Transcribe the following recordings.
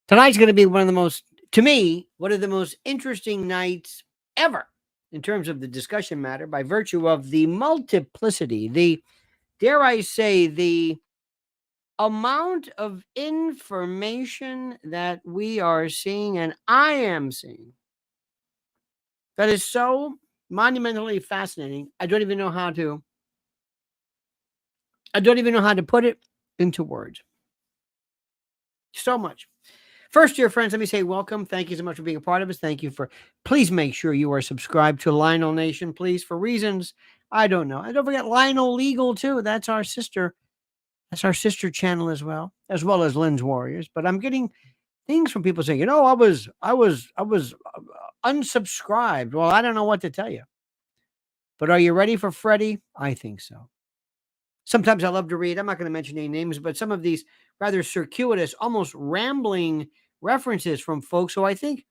Tonight's going to be to me, one of the most interesting nights ever in terms of the discussion matter by virtue of the multiplicity, dare I say, the amount of information that we are seeing and I am seeing that is so monumentally fascinating. I don't even know how to put it into words. So much. First, dear friends, let me say welcome. Thank you so much for being a part of us. Thank you please make sure you are subscribed to Lionel Nation, please, for reasons I don't know. And don't forget Lionel Legal, too. That's our sister channel as well as Lynn's Warriors. But I'm getting things from people saying, I was unsubscribed. Well, I don't know what to tell you. But are you ready for Freddie? I think so. Sometimes I love to read. I'm not going to mention any names, but some of these rather circuitous, almost rambling references from folks who I think,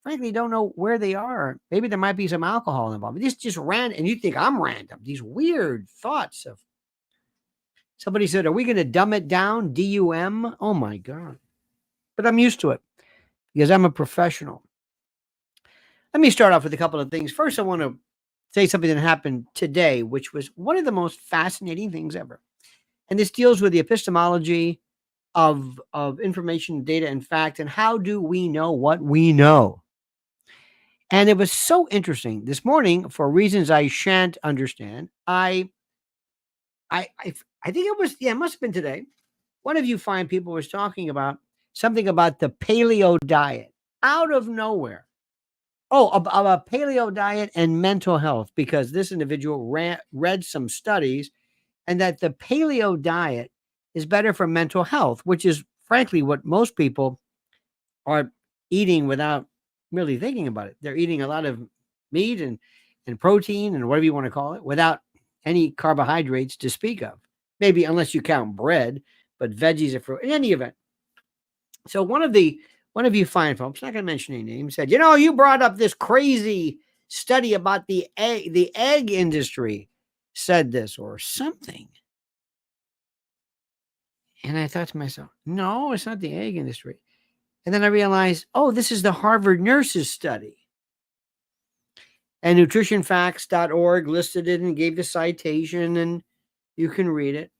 frankly, don't know where they are. Maybe there might be some alcohol involved. This just random, and you think I'm random. These weird thoughts of somebody said, "Are we going to dumb it down?" DUM. Oh my God! But I'm used to it because I'm a professional. Let me start off with a couple of things. First, I want to say something that happened today, which was one of the most fascinating things ever. And this deals with the epistemology of information, data, and fact, and how do we know what we know? And it was so interesting. This morning, for reasons I shan't understand, I think it must have been today. One of you fine people was talking about something about the paleo diet out of nowhere. Oh, about paleo diet and mental health, because this individual read some studies and that the paleo diet is better for mental health, which is frankly what most people are eating without really thinking about it. They're eating a lot of meat and protein and whatever you want to call it without any carbohydrates to speak of. Maybe unless you count bread, but veggies are fruit. In any event. So one of you fine folks, not going to mention any names, said, you brought up this crazy study about the egg industry said this or something. And I thought to myself, no, it's not the egg industry. And then I realized, this is the Harvard nurses study. And nutritionfacts.org listed it and gave the citation, and you can read it.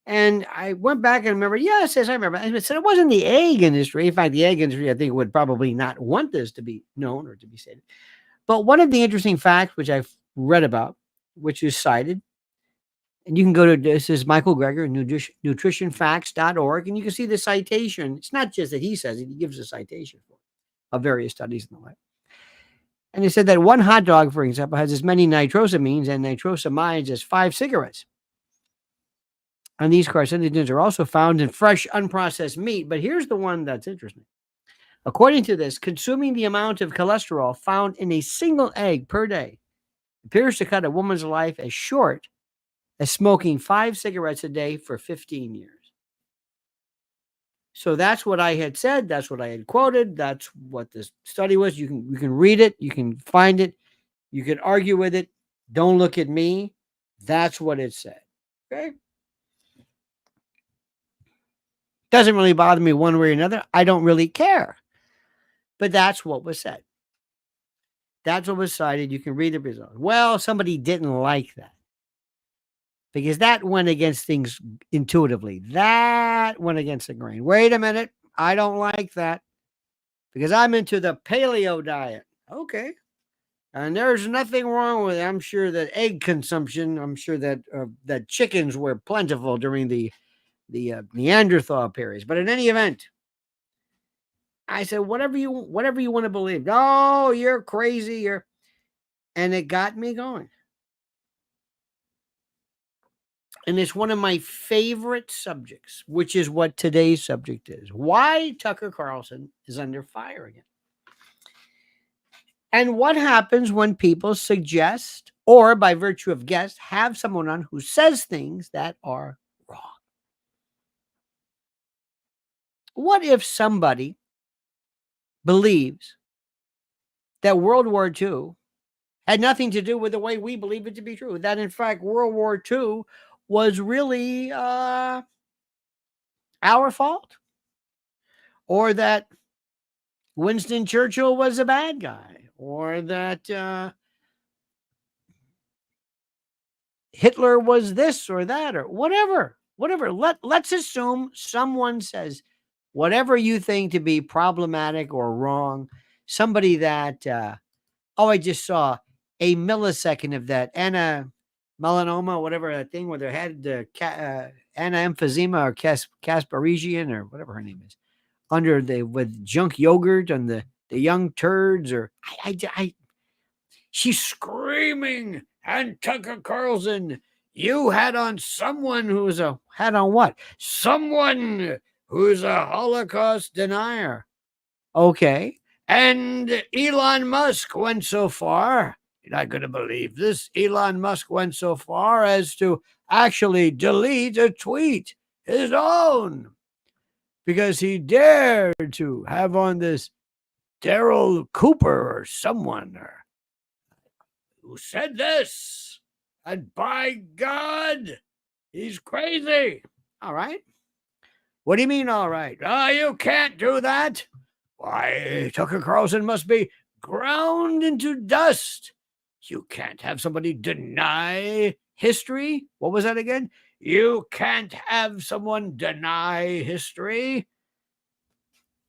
And I went back and remembered, yes, I remember. I said it wasn't the egg industry. In fact, the egg industry, I think, would probably not want this to be known or to be stated. But one of the interesting facts, which I've read about, which is cited, and you can go to, this is Michael Greger, nutritionfacts.org, and you can see the citation. It's not just that he says it, he gives a citation of various studies and the like. And he said that one hot dog, for example, has as many nitrosamines and nitrosamides as 5 cigarettes. And these carcinogens are also found in fresh, unprocessed meat. But here's the one that's interesting. According to this, consuming the amount of cholesterol found in a single egg per day appears to cut a woman's life as short as smoking 5 cigarettes a day for 15 years. So that's what I had said. That's what I had quoted. That's what this study was. You can read it. You can find it. You can argue with it. Don't look at me. That's what it said. Okay. Doesn't really bother me one way or another. I don't really care. But that's what was said. That's what was cited. You can read the results. Well, somebody didn't like that because that went against things intuitively. That went against the grain. Wait a minute. I don't like that because I'm into the paleo diet. Okay. And there's nothing wrong with it. I'm sure that egg consumption, I'm sure that that chickens were plentiful during the Neanderthal periods. But in any event, I said, whatever you want to believe. No, you're crazy. And it got me going. And it's one of my favorite subjects, which is what today's subject is. Why Tucker Carlson is under fire again. And what happens when people suggest, or by virtue of guest, have someone on who says things that are wrong. What if somebody believes that World War II had nothing to do with the way we believe it to be true? That, in fact, World War II was really our fault? or that Winston Churchill was a bad guy, or that Hitler was this or that, or whatever. Let's assume someone says whatever you think to be problematic or wrong. Somebody that, I just saw a millisecond of that melanoma, whatever that thing where they had the Anna emphysema or Casparisian or whatever her name is, under with junk yogurt on the young turds, or she's screaming, and Tucker Carlson, you had on someone who's had on what? Someone who's a Holocaust denier. Okay. And Elon Musk went so far, you're not going to believe this, Elon Musk went so far as to actually delete a tweet, his own, because he dared to have on this Daryl Cooper or someone who said this, and by God, he's crazy. All right. What do you mean, all right? You can't do that. Why, Tucker Carlson must be ground into dust. You can't have somebody deny history. What was that again? You can't have someone deny history.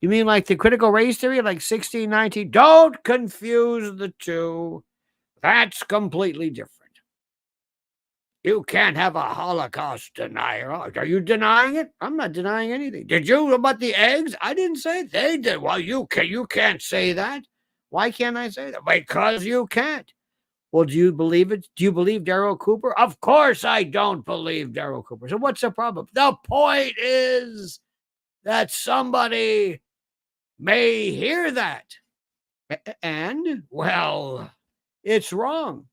You mean like the critical race theory, like 1619? Don't confuse the two. That's completely different. You can't have a Holocaust denier. Are you denying it? I'm not denying anything. Did you about the eggs? I didn't say it. They did. Well, you can't say that. Why can't I say that? Because you can't. Well, do you believe it? Do you believe Daryl Cooper? Of course I don't believe Daryl Cooper. So what's the problem? The point is that somebody may hear that. And, well, it's wrong.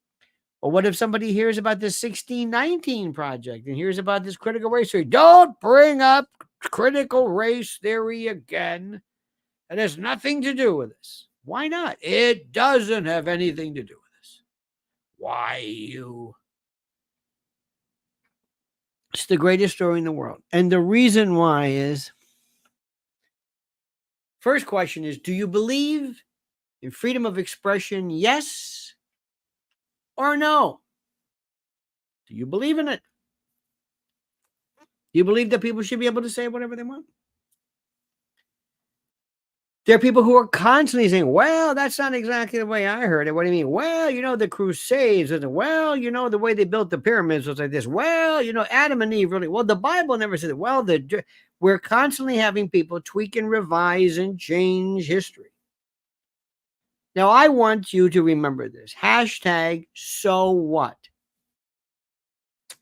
Or what if somebody hears about this 1619 project and hears about this critical race theory? Don't bring up critical race theory again. It has nothing to do with this. Why not? It doesn't have anything to do with this. Why you? It's the greatest story in the world. And the reason why is, first question is, do you believe in freedom of expression? Yes or no? Do you believe in it? Do you believe that people should be able to say whatever they want? There are people who are constantly saying, well, that's not exactly the way I heard it. What do you mean? Well, the Crusades. Well, the way they built the pyramids was like this. Well, Adam and Eve really. Well, the Bible never said it. Well, we're constantly having people tweak and revise and change history. Now, I want you to remember this. Hashtag, so what?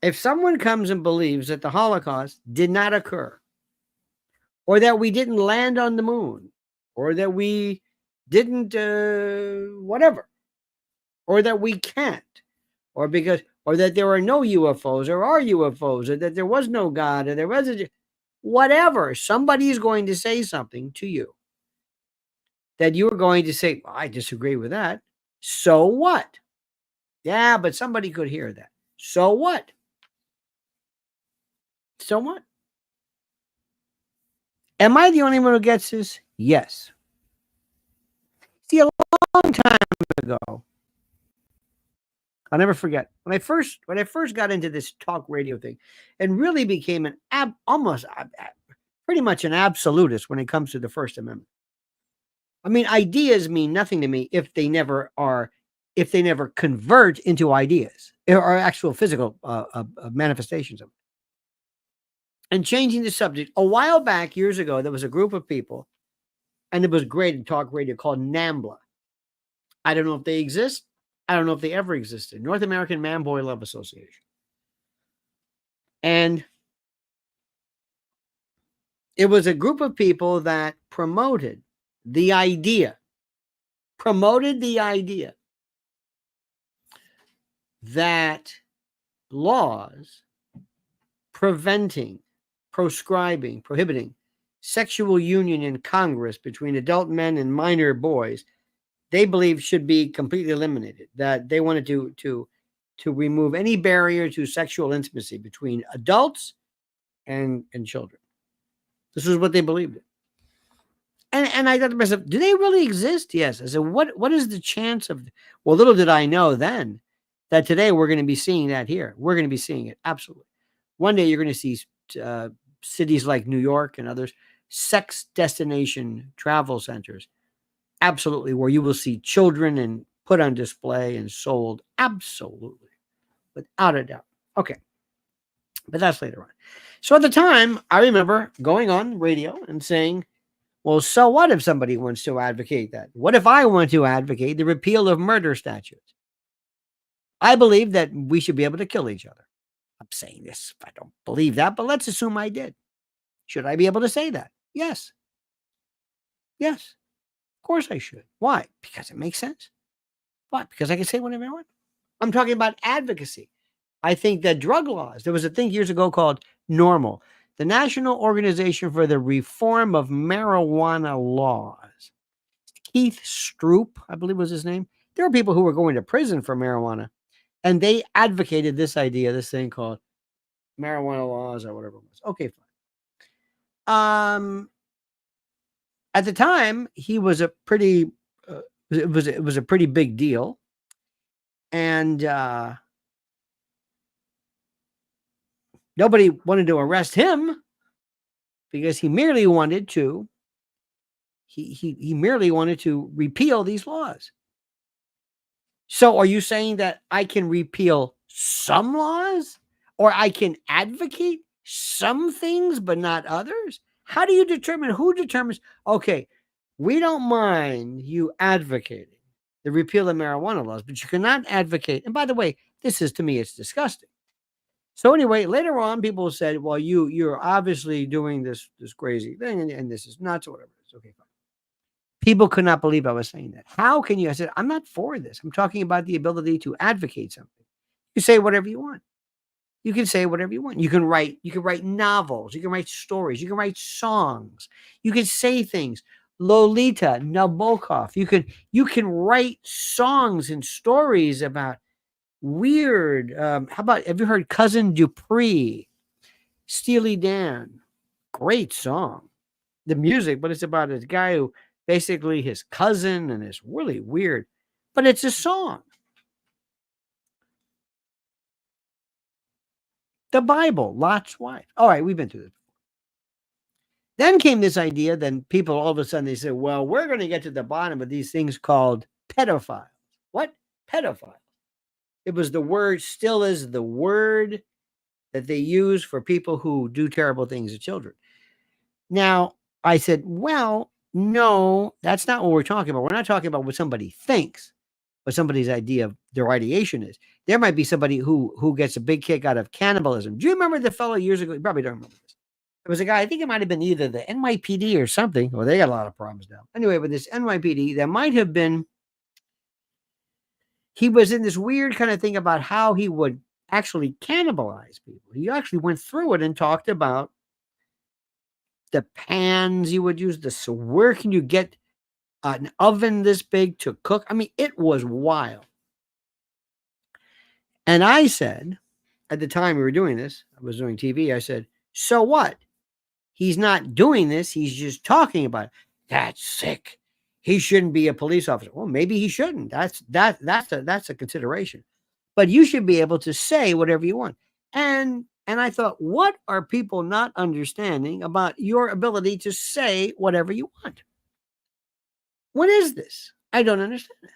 If someone comes and believes that the Holocaust did not occur, or that we didn't land on the moon, or that we didn't whatever, or that we can't, or that there are no UFOs, or are UFOs, or that there was no God, or there was whatever, somebody is going to say something to you that you're going to say, well, I disagree with that. So what? Yeah, but somebody could hear that. So what? So what? Am I the only one who gets this? Yes. See, a long time ago, I'll never forget when I first got into this talk radio thing, and really became pretty much an absolutist when it comes to the First Amendment. I mean, ideas mean nothing to me if they never convert into ideas or actual physical manifestations of it. And changing the subject, a while back, years ago, there was a group of people, and it was great in talk radio, called NAMBLA. I don't know if they exist. I don't know if they ever existed. North American Man Boy Love Association. And it was a group of people that promoted the idea that laws prohibiting sexual union in Congress between adult men and minor boys, they believe should be completely eliminated. That they wanted to remove any barrier to sexual intimacy between adults and children. This is what they believed in. And I thought to myself, do they really exist? Yes. I said, what is the chance of? Well, little did I know then that today we're going to be seeing that here. We're going to be seeing it. Absolutely. One day you're going to see uh, cities like New York and others, sex destination travel centers. Absolutely. Where you will see children and put on display and sold. Absolutely. Without a doubt. Okay. But that's later on. So at the time, I remember going on radio and saying, well, so what if somebody wants to advocate that? What if I want to advocate the repeal of murder statutes? I believe that we should be able to kill each other. I'm saying this. I don't believe that, but let's assume I did. Should I be able to say that? Yes. Yes. Of course I should. Why? Because it makes sense. Why? Because I can say whatever I want. I'm talking about advocacy. I think that drug laws, there was a thing years ago called NORML, the National Organization for the Reform of Marijuana Laws. Keith Stroop, I believe was his name. There were people who were going to prison for marijuana, and they advocated this idea, this thing called marijuana laws or whatever it was. Okay, fine. At the time, he was a pretty, it was a pretty big deal, and nobody wanted to arrest him because he merely wanted to. He merely wanted to repeal these laws. So are you saying that I can repeal some laws or I can advocate some things but not others? How do you determine who determines? Okay, we don't mind you advocating the repeal of marijuana laws, but you cannot advocate. And by the way, this is to me, it's disgusting. So anyway, later on, people said, well, you're obviously doing this crazy thing and this is nuts or whatever. It's okay, fine. People could not believe I was saying that. How can you? I said, I'm not for this. I'm talking about the ability to advocate something. You say whatever you want. You can say whatever you want. You can write novels, you can write stories, you can write songs, you can say things. Lolita Nabokov. You can write songs and stories about weird. How about, have you heard Cousin Dupree? Steely Dan. Great song. The music, but it's about a guy who basically his cousin, and it's really weird, but it's a song. The Bible, Lot's wife. All right, we've been through this. Then came this idea, then people all of a sudden they said, well, we're going to get to the bottom of these things called pedophiles. What? Pedophile. It was the word, still is the word that they use for people who do terrible things to children. Now, I said, well, no, that's not what we're talking about. We're not talking about what somebody thinks, what somebody's idea of their ideation is. There might be somebody who gets a big kick out of cannibalism. Do you remember the fellow years ago? You probably don't remember this. There was a guy, I think it might have been either the NYPD or something. Well, they got a lot of problems now. Anyway, with this NYPD, there might have been, he was in this weird kind of thing about how he would actually cannibalize people. He actually went through it and talked about the pans you would use. So where can you get an oven this big to cook? I mean, it was wild. And I said, at the time we were doing this, I was doing TV, I said, so what? He's not doing this. He's just talking about it. That's sick. He shouldn't be a police officer. Well, maybe he shouldn't. That's a consideration. But you should be able to say whatever you want. And I thought, what are people not understanding about your ability to say whatever you want? What is this? I don't understand it.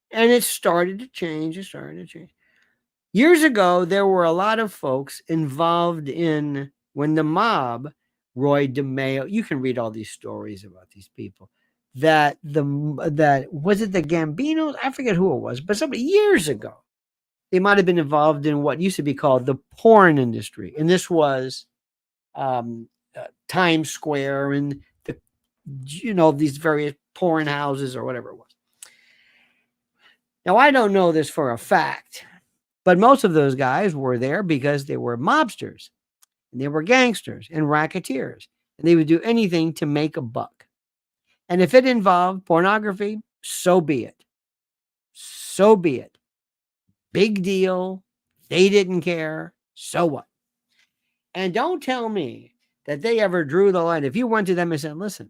And it started to change. It started to change. Years ago, there were a lot of folks involved in when the mob, Roy DeMeo, you can read all these stories about these people, that was it the Gambinos? I forget who it was, but somebody years ago, they might have been involved in what used to be called the porn industry. And this was Times Square and these various porn houses or whatever it was. Now, I don't know this for a fact, but most of those guys were there because they were mobsters, and they were gangsters and racketeers, and they would do anything to make a buck. And if it involved pornography, so be it. So be it. Big deal. They didn't care. So what? And don't tell me that they ever drew the line. If you went to them and said, listen,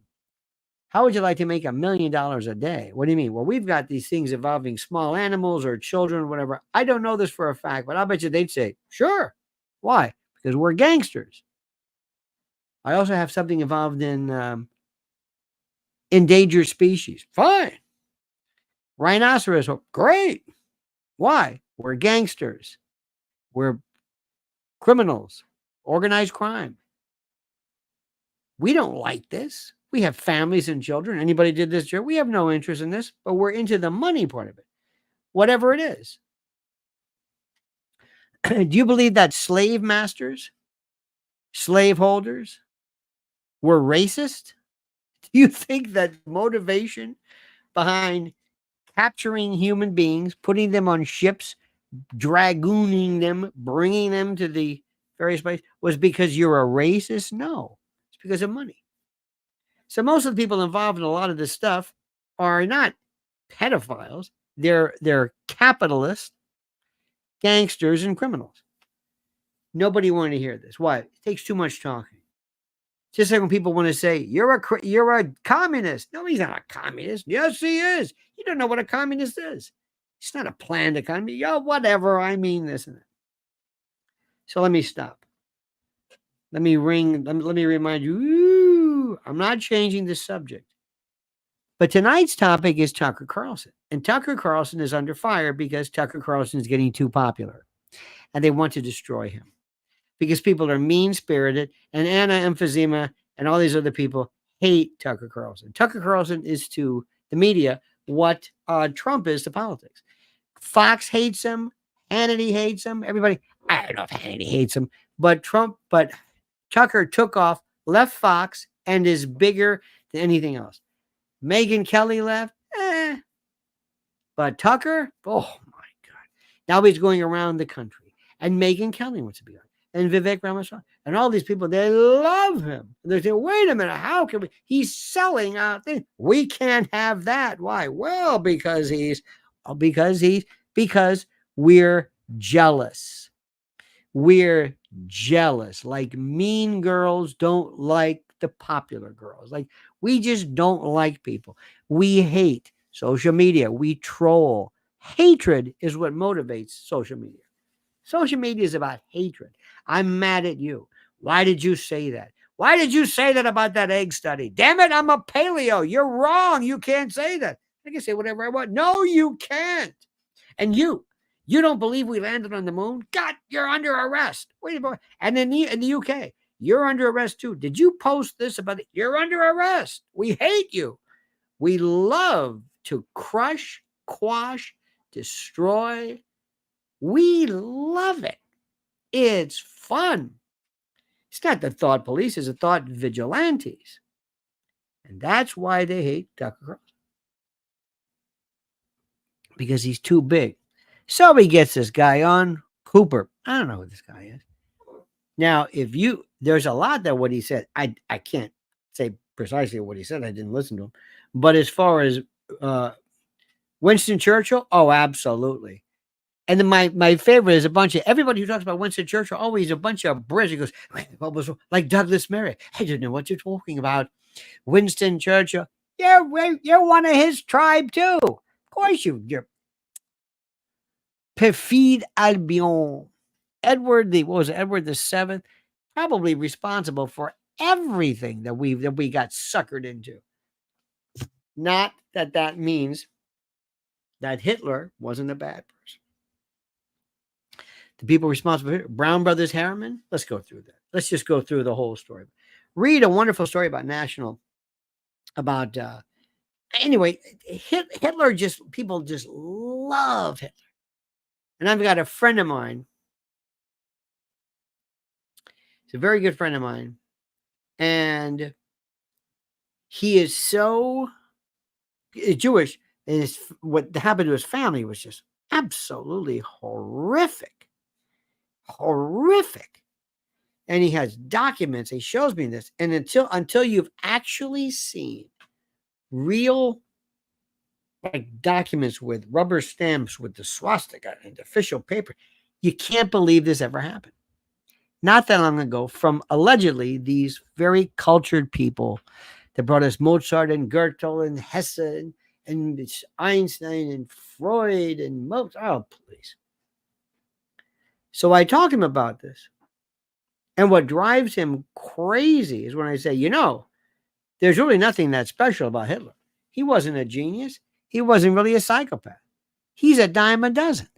how would you like to make $1 million a day? What do you mean? Well, we've got these things involving small animals or children, whatever. I don't know this for a fact, but I'll bet you they'd say, sure. Why? Because we're gangsters. I also have something involved in endangered species. Fine. Rhinoceros. Great. Why? We're gangsters. We're criminals. Organized crime. We don't like this. We have families and children. Anybody did this? We have no interest in this, but we're into the money part of it, whatever it is. Do you believe that slave masters, slaveholders were racist? Do you think that motivation behind capturing human beings, putting them on ships, dragooning them, bringing them to the various places was because you're a racist? No, it's because of money. So most of the people involved in a lot of this stuff are not pedophiles. They're capitalists, gangsters, and criminals. Nobody wanted to hear this. Why? It takes too much talking. Just like when people want to say, you're a communist. No, he's not a communist. Yes, he is. You don't know what a communist is. It's not a planned economy. Yo, whatever. I mean this and that. So let me stop. Let me remind you, I'm not changing the subject. But tonight's topic is Tucker Carlson. And Tucker Carlson is under fire because Tucker Carlson is getting too popular. And they want to destroy him. Because people are mean-spirited, and Anna Emphysema and all these other people hate Tucker Carlson. Tucker Carlson is to the media what Trump is to politics. Fox hates him. Hannity hates him. Everybody, I don't know if Hannity hates him, but Tucker took off, left Fox, and is bigger than anything else. Megyn Kelly left, but Tucker, oh my God. Now he's going around the country, and Megyn Kelly wants to be on. And Vivek Ramaswamy, and all these people, they love him. And they're saying, wait a minute, how can we? He's selling out things. We can't have that. Why? Well, because we're jealous. We're jealous. Like mean girls don't like the popular girls. Like we just don't like people. We hate social media. We troll. Hatred is what motivates social media. Social media is about hatred. I'm mad at you. Why did you say that? Why did you say that about that egg study? Damn it, I'm a paleo. You're wrong. You can't say that. I can say whatever I want. No, you can't. And you don't believe we landed on the moon? God, you're under arrest. Wait a minute. And in the UK, you're under arrest too. Did you post this about it? You're under arrest. We hate you. We love to crush, quash, destroy. We love it. It's fun. It's not the thought police, it's the thought vigilantes. And that's why they hate Tucker Carlson. Because he's too big. So he gets this guy on, Cooper. I don't know who this guy is. Now, there's a lot that what he said, I can't say precisely what he said. I didn't listen to him. But as far as Winston Churchill, oh, absolutely. And then my favorite is everybody who talks about Winston Churchill, always a bunch of Brits. He goes, what was like Douglas Murray? I don't know what you're talking about. Winston Churchill, you're one of his tribe too. Of course you're perfide Albion. Edward the Seventh, probably responsible for everything that we got suckered into. Not that means that Hitler wasn't a bad person. The people responsible for Brown Brothers Harriman. Let's go through that. Let's just go through the whole story. Read a wonderful story about National. Anyway, Hitler people just love Hitler. And I've got a friend of mine. He's a very good friend of mine. And he is so Jewish. And what happened to his family was just absolutely horrific. Horrific. And he has documents. He shows me this. And until you've actually seen real documents with rubber stamps with the swastika and official paper, you can't believe this ever happened. not that long ago from allegedly these very cultured people that brought us Mozart and Goethe and Hesse and Einstein and Freud and Mozart. Oh, please. So I talked to him about this. And what drives him crazy is when I say, there's really nothing that special about Hitler. He wasn't a genius. He wasn't really a psychopath. He's a dime a dozen.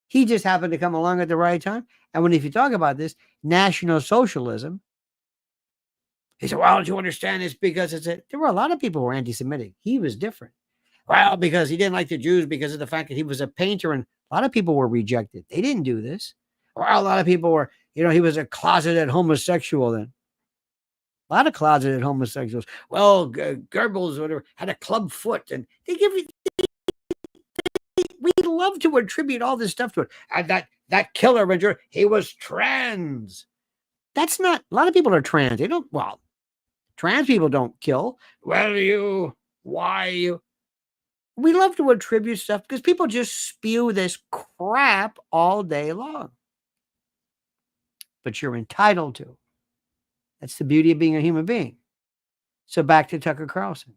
He just happened to come along at the right time. And if you talk about this, National Socialism, he said, well, don't you understand this? Because there were a lot of people who were anti-Semitic. He was different. Well, because he didn't like the Jews because of the fact that he was a painter, and a lot of people were rejected. They didn't do this. Well, a lot of people were, he was a closeted homosexual then. A lot of closeted homosexuals. Well, Goebbels, whatever, had a club foot, and we love to attribute all this stuff to it. And that killer, he was trans. That's not, a lot of people are trans. They don't, trans people don't kill. Well, why you? We love to attribute stuff because people just spew this crap all day long. But you're entitled to. That's the beauty of being a human being. So back to Tucker Carlson.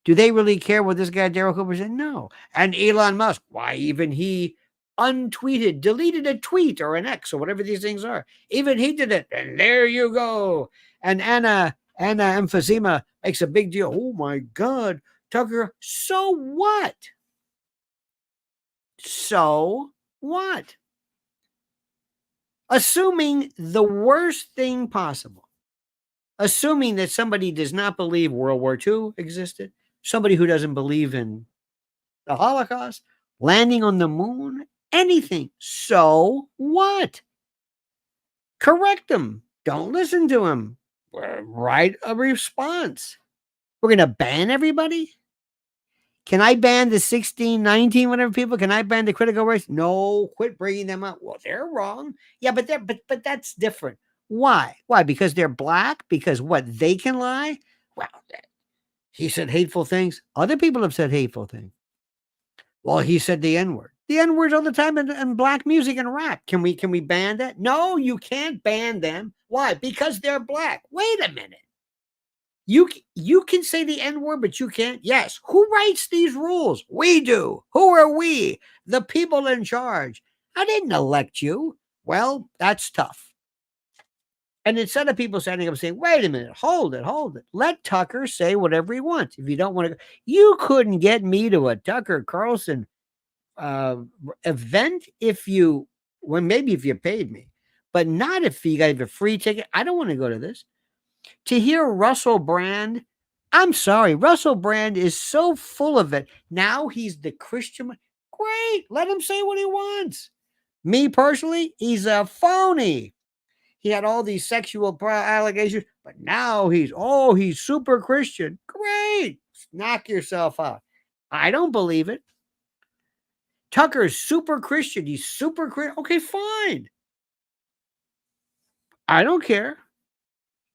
Do they really care what this guy, Daryl Cooper, said? No. And Elon Musk, why even he untweeted, deleted a tweet or an X or whatever these things are. Even he did it. And there you go. And Anna Emphysema makes a big deal. Oh my God, Tucker. So what? So what? Assuming the worst thing possible. Assuming that somebody does not believe World War II existed, somebody who doesn't believe in the Holocaust, landing on the moon, anything. So what? Correct them. Don't listen to him. Write a response. We're going to ban everybody? Can I ban the 16, 19, whatever people? Can I ban the critical race? No, quit bringing them up. Well, they're wrong. Yeah, but that's different. Why? Why? Because they're black? Because what? They can lie? Well, he said hateful things. Other people have said hateful things. Well, he said the N-word. The N-word all the time in black music and rap. Can we ban that? No, you can't ban them. Why? Because they're black. Wait a minute. You can say the N-word, but you can't? Yes. Who writes these rules? We do. Who are we? The people in charge. I didn't elect you. Well, that's tough. And instead of people standing up and saying, wait a minute, hold it. Let Tucker say whatever he wants. If you don't want to, you couldn't get me to a Tucker Carlson event maybe if you paid me, but not if you got a free ticket. I don't want to go to this. To hear Russell Brand, I'm sorry, Russell Brand is so full of it. Now he's the Christian. Great, let him say what he wants. Me personally, he's a phony. He had all these sexual allegations, but now he's super Christian. Great. Knock yourself out. I don't believe it. Tucker's super Christian. He's super Christian. Okay, fine. I don't care.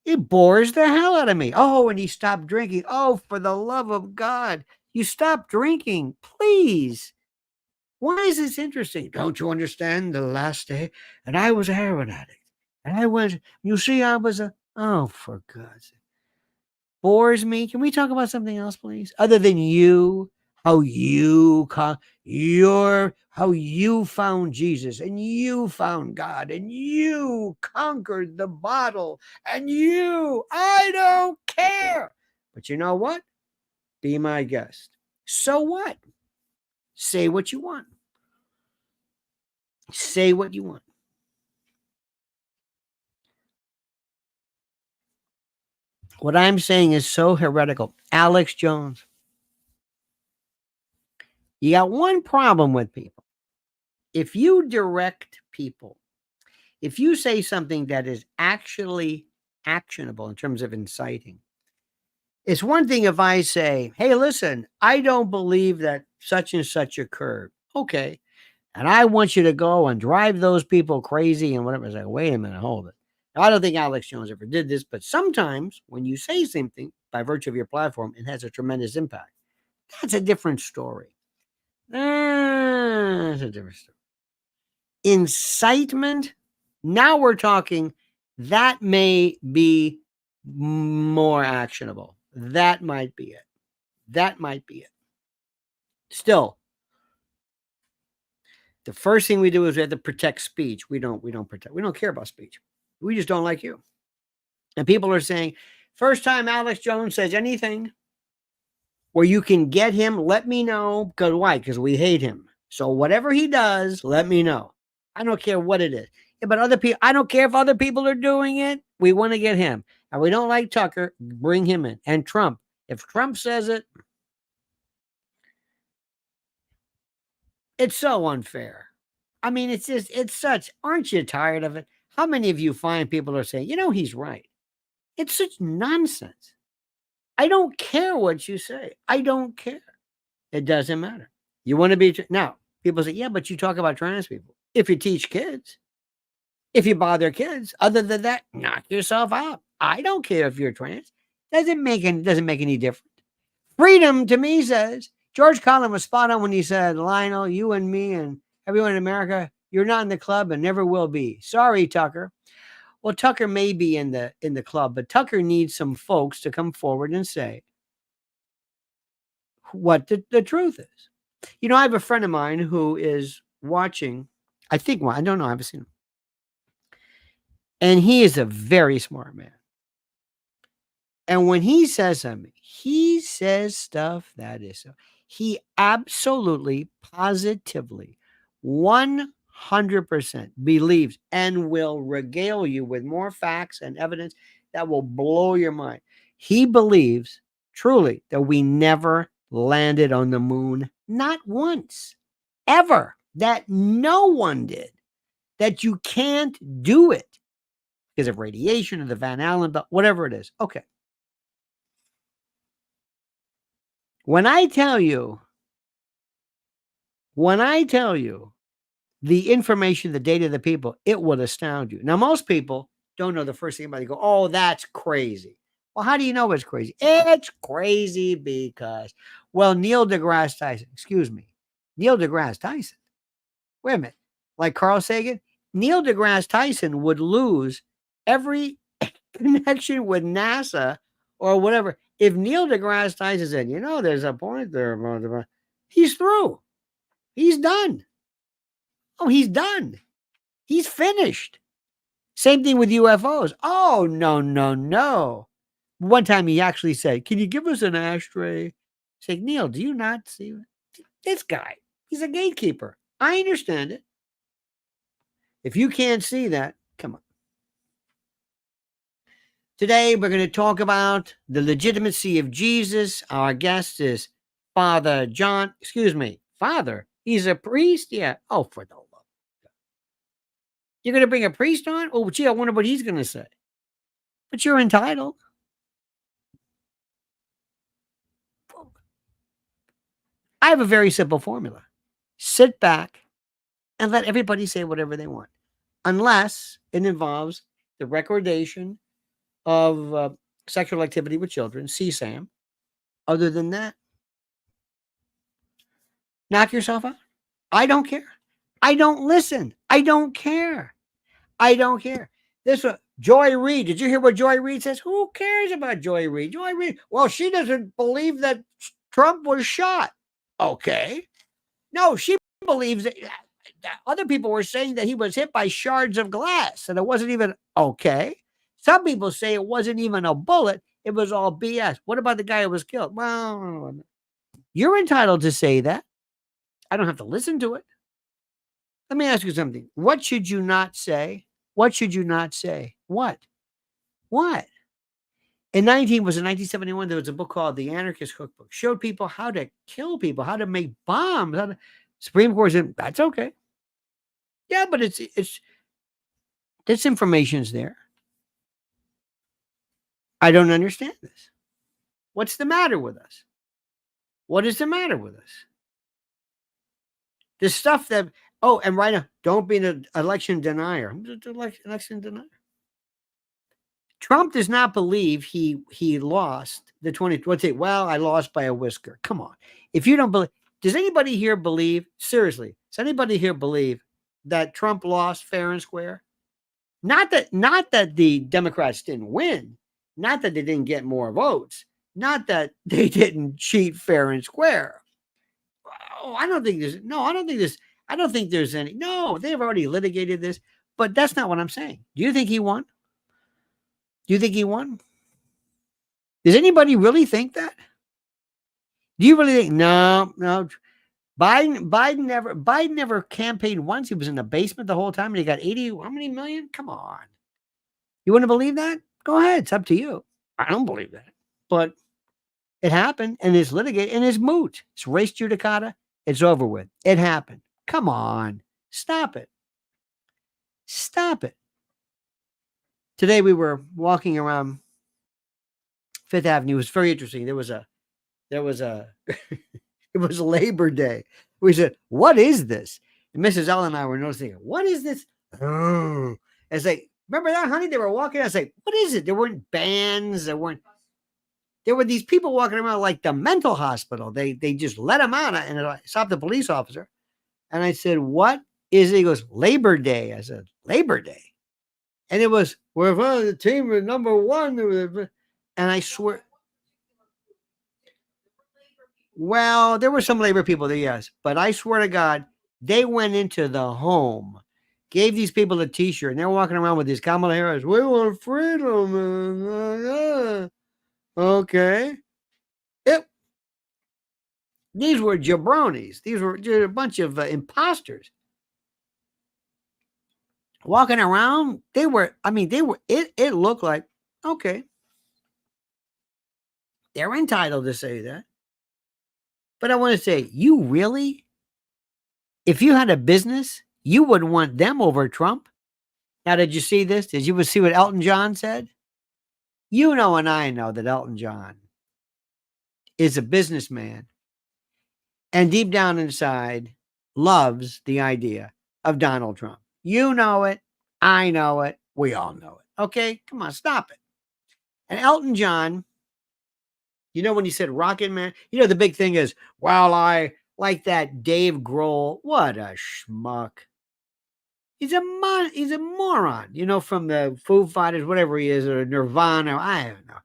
It bores the hell out of me. Oh, and he stopped drinking. Oh, for the love of God, you stop drinking, please. Why is this interesting? Don't you understand the last day? And I was a heroin addict. And I went, for God's sake. Bores me. Can we talk about something else, please? Other than how you found Jesus and you found God and you conquered the bottle and I don't care. But you know what? Be my guest. So what? Say what you want. Say what you want. What I'm saying is so heretical. Alex Jones. You got one problem with people. If you direct people, if you say something that is actually actionable in terms of inciting, it's one thing if I say, hey, listen, I don't believe that such and such occurred. Okay. And I want you to go and drive those people crazy and whatever. It's like, wait a minute, hold it. I don't think Alex Jones ever did this, but sometimes when you say something by virtue of your platform, it has a tremendous impact. That's a different story. That's a different story. Incitement. Now we're talking That may be more actionable. That might be it. That might be it. Still, the first thing we do is we have to protect speech. We don't care about speech. We just don't like you. And people are saying, first time Alex Jones says anything where you can get him, let me know. Because why? Because we hate him. So whatever he does, let me know. I don't care what it is. Yeah, but other people, I don't care if other people are doing it. We want to get him. And we don't like Tucker, bring him in. And Trump. If Trump says it, it's so unfair. I mean, it's such, aren't you tired of it? How many of you find people are saying, he's right? It's such nonsense. I don't care what you say. I don't care. It doesn't matter. You want to be, now, people say, yeah, but you talk about trans people. If you teach kids, if you bother kids, other than that, knock yourself out. I don't care if you're trans. Doesn't make any difference. Freedom to me says, George Carlin was spot on when he said, Lionel, you and me and everyone in America, you're not in the club and never will be. Sorry, Tucker. Well, Tucker may be in the club, but Tucker needs some folks to come forward and say what the truth is. I have a friend of mine who is watching, I don't know, I haven't seen him. And he is a very smart man. And when he says something, he says stuff that is so. He absolutely, positively, 100% believes and will regale you with more facts and evidence that will blow your mind. He believes truly that we never landed on the moon, not once, ever, that no one did, that you can't do it because of radiation or the Van Allen, whatever it is. Okay. When I tell you the information, the data of the people, it will astound you. Now, most people don't know the first thing about it. They go, oh, that's crazy. Well, how do you know it's crazy? It's crazy because, well, Neil deGrasse Tyson, wait a minute, like Carl Sagan, Neil deGrasse Tyson would lose every connection with NASA or whatever. If Neil deGrasse Tyson said, there's a point there, he's through. He's done. Oh, he's done. He's finished. Same thing with UFOs. Oh, no. One time he actually said, can you give us an ashtray? It's like, Neil, do you not see this guy? He's a gatekeeper. I understand it. If you can't see that, come on. Today, we're going to talk about the legitimacy of Jesus. Our guest is Father John. Excuse me, Father. He's a priest? Yeah. Oh, for the love of God. You're going to bring a priest on? Oh, gee, I wonder what he's going to say. But you're entitled. I have a very simple formula. Sit back and let everybody say whatever they want, unless it involves the recordation of sexual activity with children, CSAM. Other than that, knock yourself out. I don't care. I don't listen. I don't care. I don't care. This one, Joy Reid. Did you hear what Joy Reid says? Who cares about Joy Reid? Joy Reid. Well, she doesn't believe that Trump was shot. Okay. No, she believes that other people were saying that he was hit by shards of glass and it wasn't even okay. Some people say it wasn't even a bullet. It was all BS. What about the guy who was killed? Well, you're entitled to say that. I don't have to listen to it. Let me ask you something. What should you not say? What should you not say? What? In 1971, there was a book called The Anarchist Cookbook. Showed people how to kill people, how to make bombs. Supreme Court said, that's okay. Yeah, but it's this information's there. I don't understand this. What's the matter with us? What is the matter with us? The stuff that, and right now, don't be an election denier. Election denier. Trump does not believe he lost the 20. Let's say, well, I lost by a whisker. Come on. If you don't believe, does anybody here believe, seriously, does anybody here believe that Trump lost fair and square? Not that the Democrats didn't win, not that they didn't get more votes, not that they didn't cheat fair and square. Oh, I don't think there's any. No, they've already litigated this, but that's not what I'm saying. Do you think he won? Do you think he won? Does anybody really think that? Do you really think no? Biden never campaigned once. He was in the basement the whole time and he got 80, how many million? Come on. You wouldn't believe that? Go ahead. It's up to you. I don't believe that. But it happened and it's litigated and it's moot. It's res judicata. It's over with. It happened. Come on. Stop it. Stop it. Today we were walking around Fifth Avenue. It was very interesting. There was a it was Labor Day. We said, what is this? And Mrs. L and I were noticing, what is this? Oh. It's like, remember that, honey? They were walking. I was like, what is it? There weren't bands. There were these people walking around like the mental hospital. They just let them out and I stopped the police officer. And I said, what is it? He goes, Labor Day. I said, Labor Day. And it was, we're the team with number one. And I swear, well, there were some labor people there, yes. But I swear to God, they went into the home, gave these people a T-shirt, and they're walking around with these Kamala Harris. We want freedom. Okay. These were jabronis. These were a bunch of imposters. Walking around, it looked like, okay, they're entitled to say that. But I want to say, you really, if you had a business, you would want them over Trump. Now, did you see this? Did you see what Elton John said? You know, and I know that Elton John is a businessman and deep down inside loves the idea of Donald Trump. You know it. I know it. We all know it. Okay, come on, stop it. And Elton John, you know, when he said Rocket Man, you know, the big thing is, well, I like that Dave Grohl. What a schmuck. He's a moron, you know, from the Foo Fighters, whatever he is, or Nirvana. I don't know.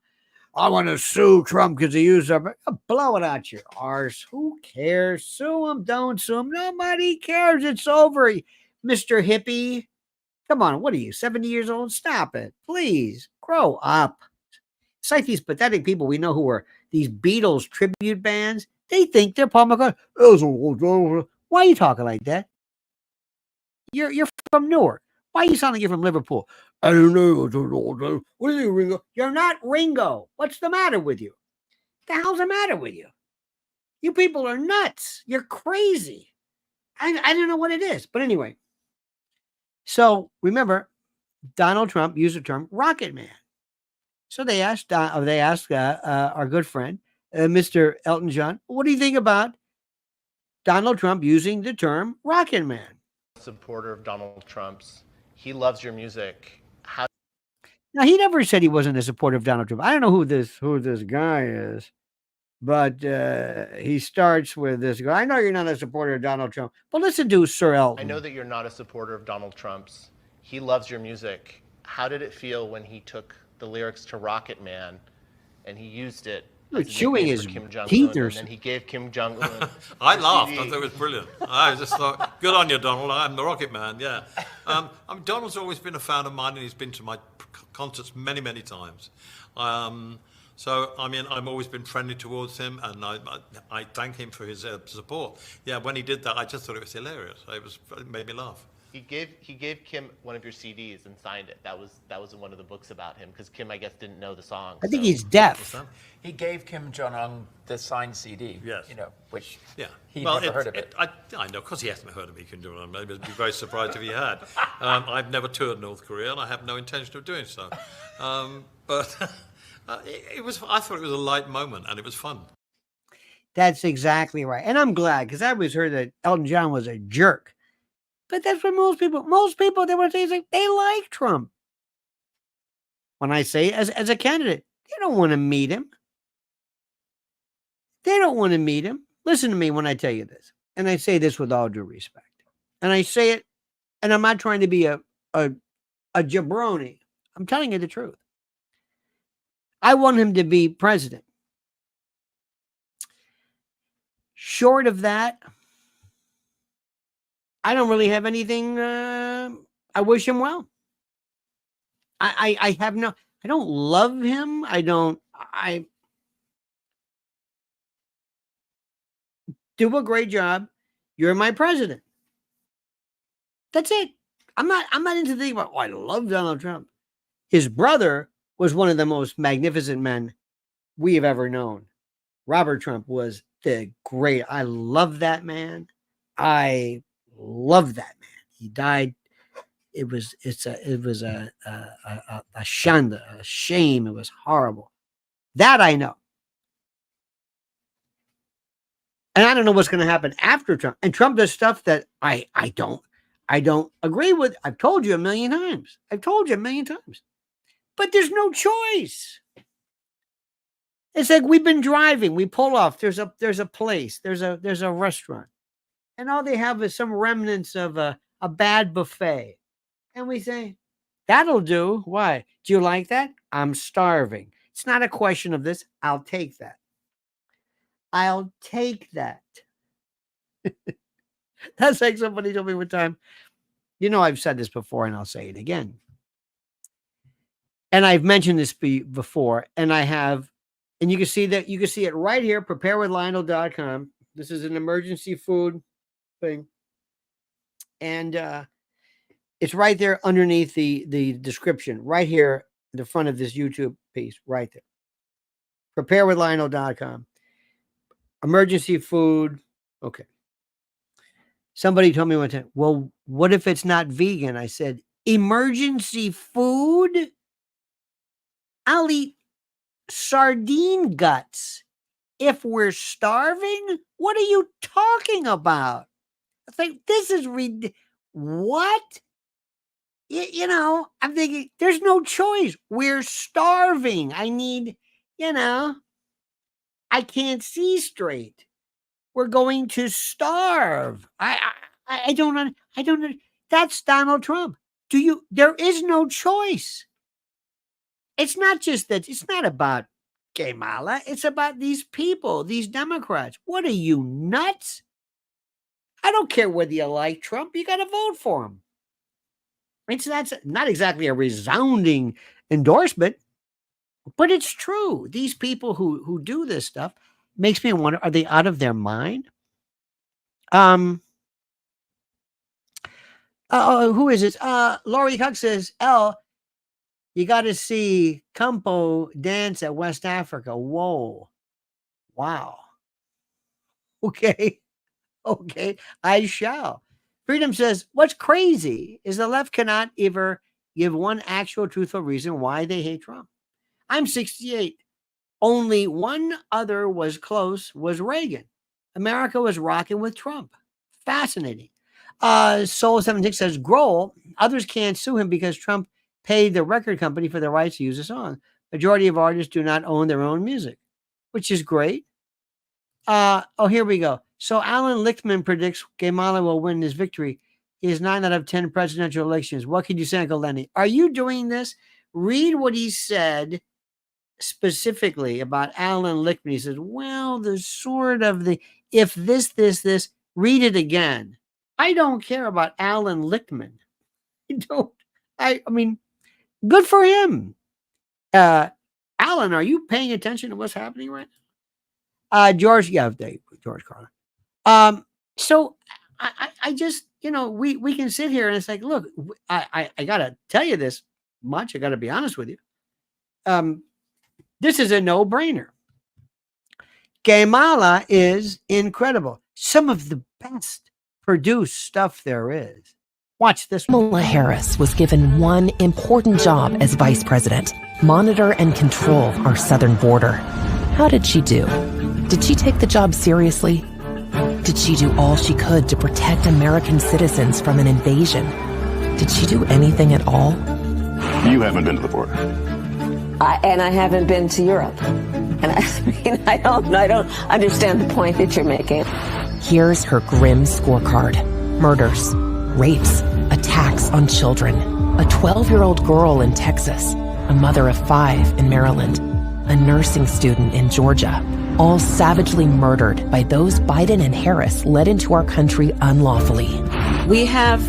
I want to sue Trump because he used up. Blow it out your arse. Who cares? Sue him. Don't sue him. Nobody cares. It's over. Mr. Hippie. Come on. What are you, 70 years old? Stop it. Please. Grow up. It's like these pathetic people we know who are these Beatles tribute bands. They think they're Paul McCartney. Why are you talking like that? You're from Newark. Why you sound like you're from Liverpool? I don't know. What are you, Ringo? You're not Ringo. What's the matter with you? What the hell's the matter with you? You people are nuts. You're crazy. I don't know what it is. But anyway. So remember, Donald Trump used the term Rocket Man. So they asked our good friend, Mr. Elton John, what do you think about Donald Trump using the term Rocket Man? Supporter of Donald Trump's. He loves your music. Now, he never said he wasn't a supporter of Donald Trump. I don't know who this guy is, but he starts with this guy. I know you're not a supporter of Donald Trump, but listen to Sir Elton. I know that you're not a supporter of Donald Trump's. He loves your music. How did it feel when he took the lyrics to Rocket Man and he used it? Chewing his teeth or something. And then he gave Kim Jong-un. I laughed. I thought it was brilliant. I just thought, good on you, Donald. I'm the Rocket Man. Yeah. Donald's always been a fan of mine, and he's been to my concerts many, many times. So, I mean, I've always been friendly towards him, and I thank him for his support. Yeah, when he did that, I just thought it was hilarious. It made me laugh. He gave Kim one of your CDs and signed it. That was in one of the books about him, because Kim, I guess, didn't know the song. I think he's deaf. He gave Kim Jong-un the signed CD. Yes. You know, which he never heard of it. I know, of course he hasn't heard of Kim Jong-un. Maybe I'd be very surprised if he had. I've never toured North Korea, and I have no intention of doing so. But I thought it was a light moment, and it was fun. That's exactly right. And I'm glad, because I always heard that Elton John was a jerk. But that's what most people, they want to say, like, they like Trump. When I say as a candidate, they don't want to meet him. They don't want to meet him. Listen to me when I tell you this. And I say this with all due respect. And I say it, and I'm not trying to be a a jabroni. I'm telling you the truth. I want him to be president. Short of that, I don't really have anything. I wish him well. I don't love him. I do a great job. You're my president. That's it. I'm not into thinking about, I love Donald Trump. His brother was one of the most magnificent men we have ever known. Robert Trump was I love that man. I love that man. He died. It was a shame. It was horrible. That I know. And I don't know what's going to happen after Trump. And Trump does stuff that I don't agree with. I've told you a million times. But there's no choice. It's like we've been driving. We pull off. There's a place. There's a restaurant. And all they have is some remnants of a bad buffet. And we say, that'll do. Why? Do you like that? I'm starving. It's not a question of this. I'll take that. That's like somebody told me one time. I've said this before and I'll say it again. And I've mentioned this before, and I have, and you can see it right here, preparewithlionel.com. This is an emergency food thing. And it's right there underneath the description, right here in the front of this YouTube piece, right there. Preparewithlionel.com. Emergency food. Okay. Somebody told me one time, well, what if it's not vegan? I said, emergency food? I'll eat sardine guts if we're starving. What are you talking about? I think this is what? I'm thinking there's no choice. We're starving. I need, I can't see straight. We're going to starve. I don't know. That's Donald Trump. There is no choice. It's not just that. It's not about Kamala. It's about these people, these Democrats. What are you, nuts? I don't care whether you like Trump. You got to vote for him. That's not exactly a resounding endorsement, but it's true. These people who do this stuff makes me wonder, are they out of their mind? Who is it? Laurie Cook says, you got to see Campo dance at West Africa. Whoa. Wow. Okay. I shall. Freedom says, what's crazy is the left cannot ever give one actual truthful reason why they hate Trump. I'm 68. Only one other was close, was Reagan. America was rocking with Trump. Fascinating. Soul76 says, Grohl, others can't sue him because Trump paid the record company for the rights to use the song. Majority of artists do not own their own music, which is great. Here we go. So Alan Lichtman predicts Kamala will win this victory. He has 9 out of 10 presidential elections. What can you say, Uncle Lenny? Are you doing this? Read what he said specifically about Alan Lichtman. He says, well, there's sort of if this, read it again. I don't care about Alan Lichtman. I mean, good for him. Alan, are you paying attention to what's happening right now? George Carlson. So I just, we can sit here and it's like, look, I got to tell you this much. I got to be honest with you. This is a no-brainer. Kamala is incredible. Some of the best produced stuff there is. Watch this one. Kamala Harris was given one important job as vice president: monitor and control our southern border. How did she do? Did she take the job seriously? Did she do all she could to protect American citizens from an invasion? Did she do anything at all? You haven't been to the border. And I haven't been to Europe. And I don't understand the point that you're making. Here's her grim scorecard: murders, rapes, attacks on children. A 12-year-old girl in Texas, a mother of 5 in Maryland, a nursing student in Georgia, all savagely murdered by those Biden and Harris led into our country unlawfully. We have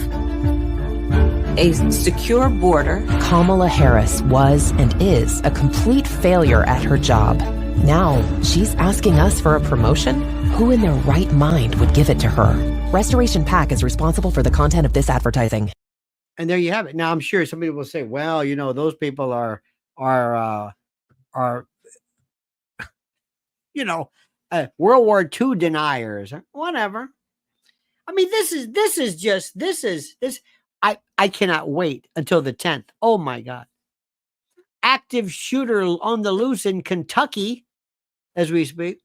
a secure border. Kamala Harris was and is a complete failure at her job. Now, she's asking us for a promotion? Who in their right mind would give it to her? Restoration PAC is responsible for the content of this advertising. And there you have it. Now, I'm sure somebody will say, well, those people are World War II deniers, whatever. I mean, I cannot wait until the 10th. Oh my God. Active shooter on the loose in Kentucky as we speak.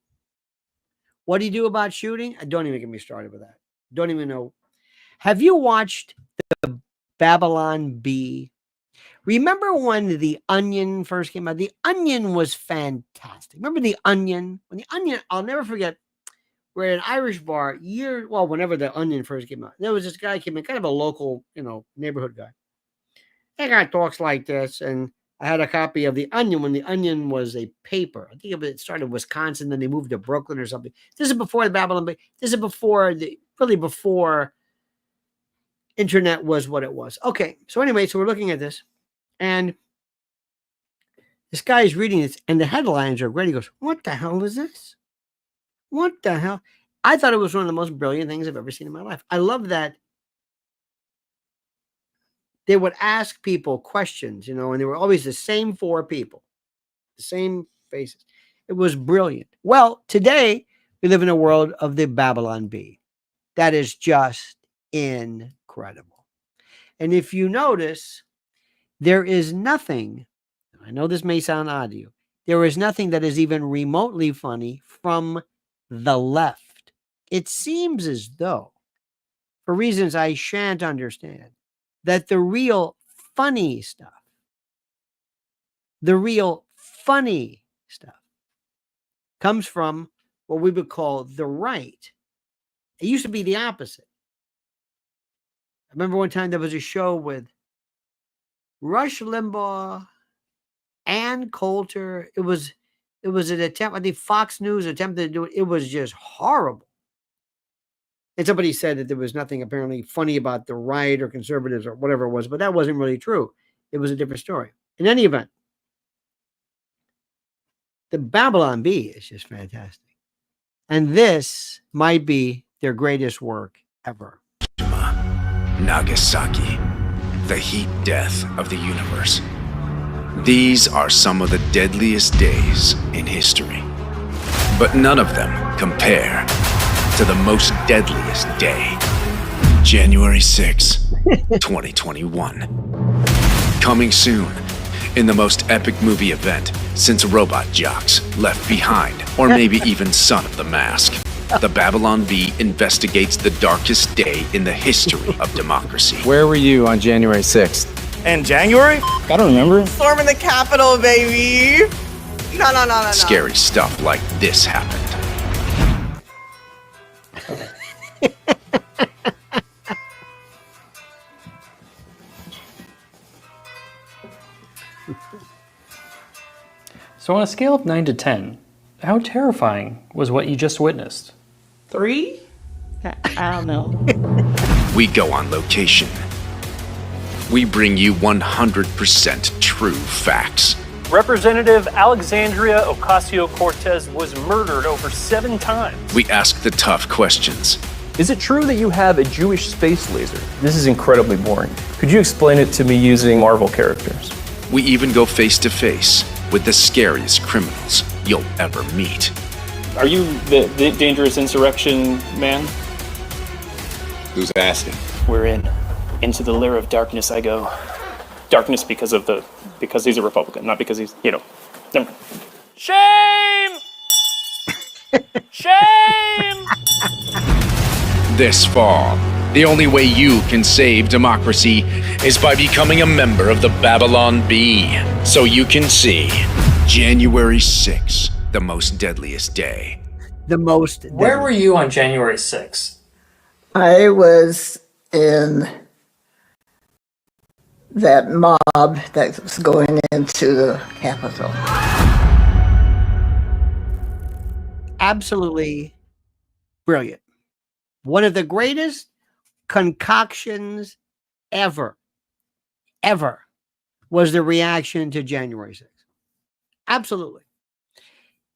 What do you do about shooting? Don't even get me started with that. Don't even know. Have you watched the Babylon Bee? Remember when The Onion first came out? The Onion was fantastic. Remember The Onion? When The Onion, I'll never forget, we're at an Irish bar whenever The Onion first came out. There was this guy came in, kind of a local, neighborhood guy. That guy talks like this, and I had a copy of The Onion when The Onion was a paper. I think it started in Wisconsin, then they moved to Brooklyn or something. This is before the Babylon Bee. This is before internet was what it was. Okay, so anyway, so we're looking at this. And this guy is reading this, and the headlines are great. He goes, what the hell is this? What the hell? I thought it was one of the most brilliant things I've ever seen in my life. I love that they would ask people questions, and they were always the same 4 people, the same faces. It was brilliant. Well, today we live in a world of the Babylon Bee. That is just incredible. And if you notice, there is nothing, I know this may sound odd to you, there is nothing that is even remotely funny from the left. It seems as though, for reasons I shan't understand, that the real funny stuff comes from what we would call the right. It used to be the opposite. I remember one time there was a show with Rush Limbaugh, Ann Coulter. It was an attempt. I think Fox News attempted to do it. It was just horrible. And somebody said that there was nothing apparently funny about the right or conservatives or whatever it was, but that wasn't really true. It was a different story. In any event, the Babylon Bee is just fantastic. And this might be their greatest work ever. Nagasaki, the heat death of the universe. These are some of the deadliest days in history. But none of them compare to the most deadliest day. January 6, 2021. Coming soon in the most epic movie event since Robot Jocks, Left Behind, or maybe even Son of the Mask. The Babylon Bee investigates the darkest day in the history of democracy. Where were you on January 6th? In January? I don't remember. Storming the Capitol, baby! No. Scary stuff like this happened. So on a scale of 9 to 10, how terrifying was what you just witnessed? 3? I don't know. We go on location. We bring you 100% true facts. Representative Alexandria Ocasio-Cortez was murdered over 7 times. We ask the tough questions. Is it true that you have a Jewish space laser? This is incredibly boring. Could you explain it to me using Marvel characters? We even go face to face with the scariest criminals you'll ever meet. Are you the dangerous insurrection man? Who's asking? We're in. Into the lair of darkness I go. Darkness because he's a Republican, not because he's, Never mind. Shame! Shame! This fall, the only way you can save democracy is by becoming a member of the Babylon Bee, so you can see January 6th, the most deadliest day. Where were you on January 6th? I was in that mob that was going into the Capitol. Absolutely brilliant. One of the greatest concoctions ever was the reaction to January 6th. Absolutely.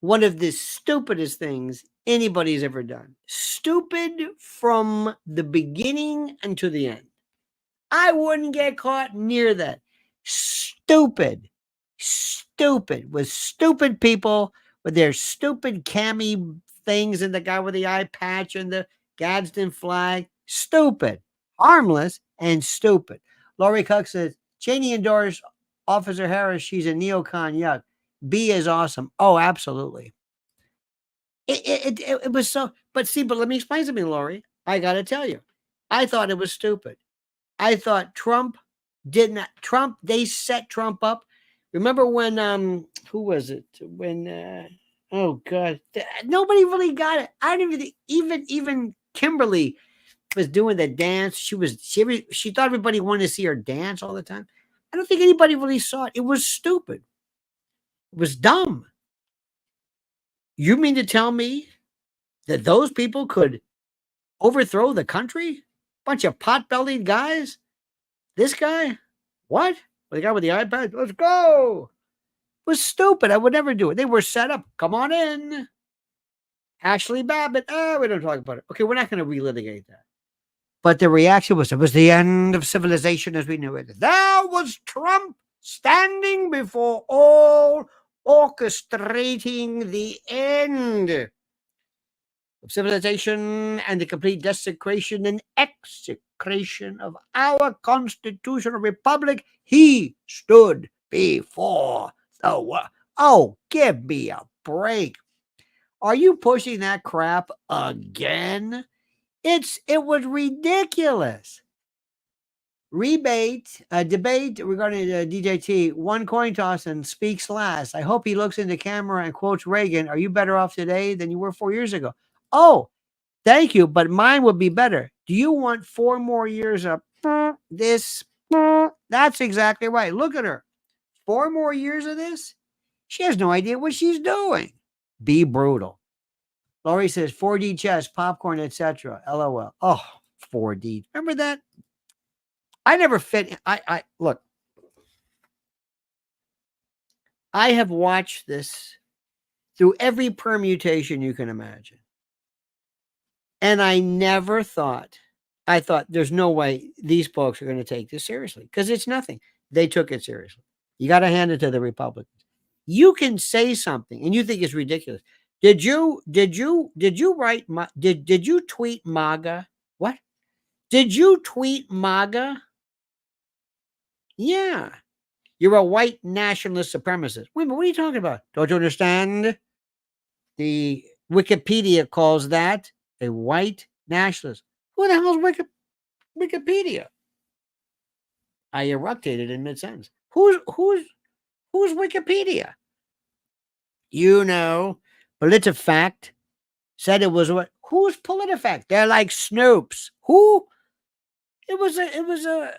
One of the stupidest things anybody's ever done. Stupid from the beginning until the end. I wouldn't get caught near that. Stupid with stupid people with their stupid cami things and the guy with the eye patch and the Gadsden flag. Stupid, harmless, and stupid. Laurie Cook says, Cheney endorsed Officer Harris. She's a neocon. Yuck. B is awesome. Oh, absolutely. It was so, but let me explain something, Laurie. I got to tell you, I thought it was stupid. I thought they set Trump up. Remember when, who was it? When, oh God, nobody really got it. I didn't even Kimberly was doing the dance. She thought everybody wanted to see her dance all the time. I don't think anybody really saw it. It was stupid. It was dumb. You mean to tell me that those people could overthrow the country? Bunch of pot-bellied guys? This guy? What? The guy with the iPad? Let's go. It was stupid. I would never do it. They were set up. Come on in. Ashley Babbitt. We don't talk about it. Okay, we're not going to relitigate that. But the reaction was, it was the end of civilization as we knew it. There was Trump standing before all, orchestrating the end of civilization and the complete desecration and execration of our constitutional republic. He stood before the world. Oh, give me a break. Are you pushing that crap again? It was ridiculous. Debate regarding DJT, one coin toss and speaks last. I hope he looks in the camera and quotes Reagan. Are you better off today than you were 4 years ago? Oh, thank you, but mine would be better. Do you want 4 more years of this? That's exactly right. Look at her. 4 more years of this? She has no idea what she's doing. Be brutal. Laurie says 4D chess, popcorn, etc. LOL. Oh, 4D. Remember that? I never fit. I look. I have watched this through every permutation you can imagine. And I never thought, there's no way these folks are going to take this seriously because it's nothing. They took it seriously. You got to hand it to the Republicans. You can say something and you think it's ridiculous. Did you write, did you tweet MAGA? What? Did you tweet MAGA? Yeah. You're a white nationalist supremacist. Wait a minute, what are you talking about? Don't you understand? The Wikipedia calls that a white nationalist. Who the hell is Wikipedia? I erupted in mid-sentence. Who's Wikipedia? You know, PolitiFact said it was what? Who's PolitiFact? They're like Snopes. Who? It was a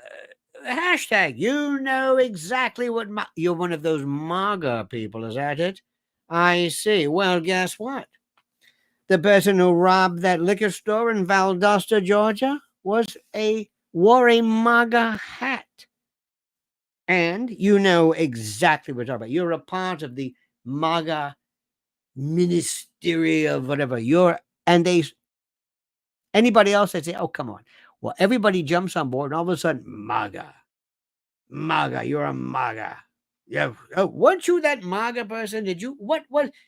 hashtag. You know exactly what you're one of those MAGA people, is that it? I see. Well, guess what? The person who robbed that liquor store in Valdosta, Georgia, wore a MAGA hat. And you know exactly what we're talking about. You're a part of the MAGA ministry of whatever. Anybody else, they'd say, oh, come on. Well, everybody jumps on board, and all of a sudden, MAGA, you're a MAGA. Yeah. Oh, weren't you that MAGA person? Did you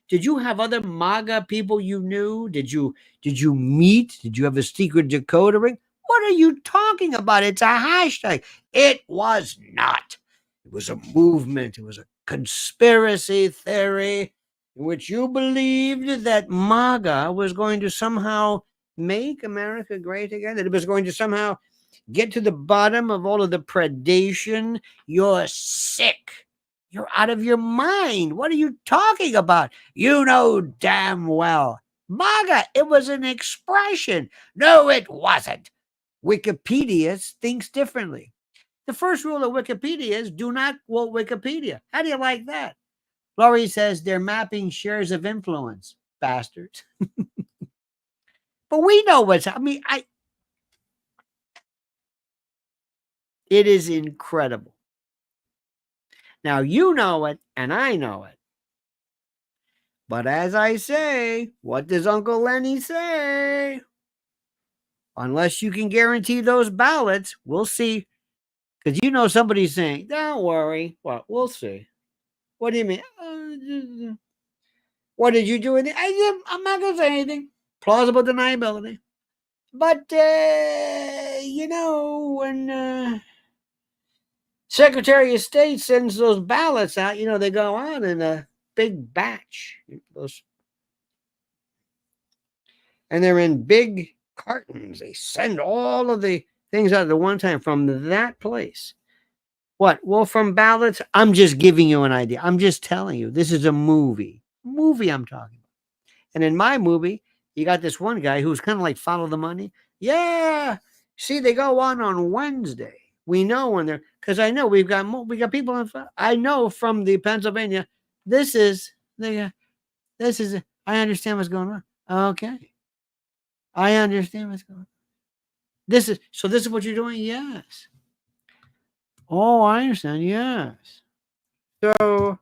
did you have other MAGA people you knew? Did you meet? Did you have a secret decoder ring? What are you talking about? It's a hashtag. It was not. It was a movement. It was a conspiracy theory in which you believed that MAGA was going to somehow make America great again, that it was going to somehow get to the bottom of all of the predation. You're sick. You're out of your mind. What are you talking about? You know damn well. MAGA, it was an expression. No, it wasn't. Wikipedia thinks differently. The first rule of Wikipedia is do not quote Wikipedia. How do you like that? Laurie says they're mapping shares of influence, bastards. But we know what's, it is incredible. Now, you know it, and I know it. But as I say, what does Uncle Lenny say? Unless you can guarantee those ballots, we'll see. Because you know somebody's saying, don't worry. Well, we'll see. What do you mean? What did you do with it? I'm not going to say anything. Plausible deniability. But, when Secretary of State sends those ballots out, they go out in a big batch. And they're in big cartons. They send all of the things out at one time from that place. What? Well, from ballots, I'm just giving you an idea. I'm just telling you, this is a movie. Movie I'm talking about. And in my movie, you got this one guy who's kind of like follow the money. Yeah. See, they go on Wednesday. We know when they're, because I know we got people. I know from the Pennsylvania. I understand what's going on. Okay. I understand what's going on. This is what you're doing? Yes. Oh, I understand. Yes. So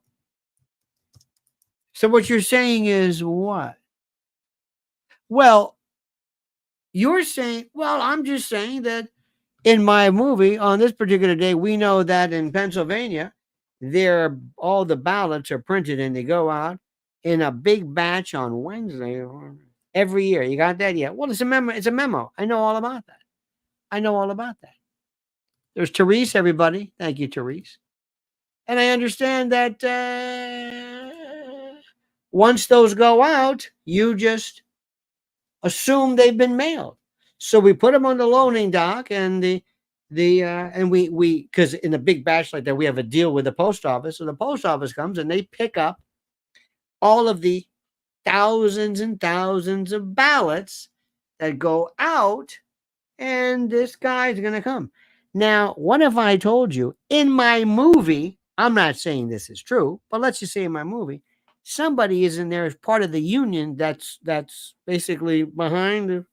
what you're saying is what? Well, you're saying, I'm just saying that in my movie on this particular day, we know that in Pennsylvania, all the ballots are printed and they go out in a big batch on Wednesday every year. You got that? Yeah. Well, it's a memo. It's a memo. I know all about that. There's Therese, everybody. Thank you, Therese. And I understand that once those go out, you just assume they've been mailed. So we put them on the loaning dock, and we because in a big batch like that, we have a deal with the post office. So the post office comes and they pick up all of the thousands and thousands of ballots that go out, and this guy's going to come. Now, what if I told you in my movie, I'm not saying this is true, but let's just say in my movie, somebody is in there as part of the union that's basically behind,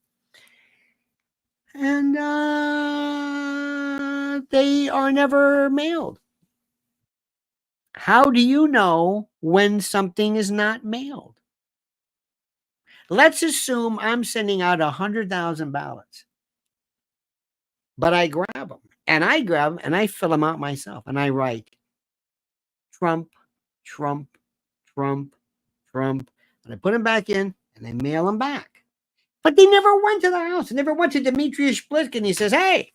and they are never mailed. How do you know when something is not mailed? Let's assume I'm sending out 100,000 ballots, but I grab them. And I grab them and I fill them out myself. And I write Trump, Trump, Trump, Trump. And I put them back in and I mail them back. But they never went to the house. They never went to Dmitry Splitkin. He says, hey,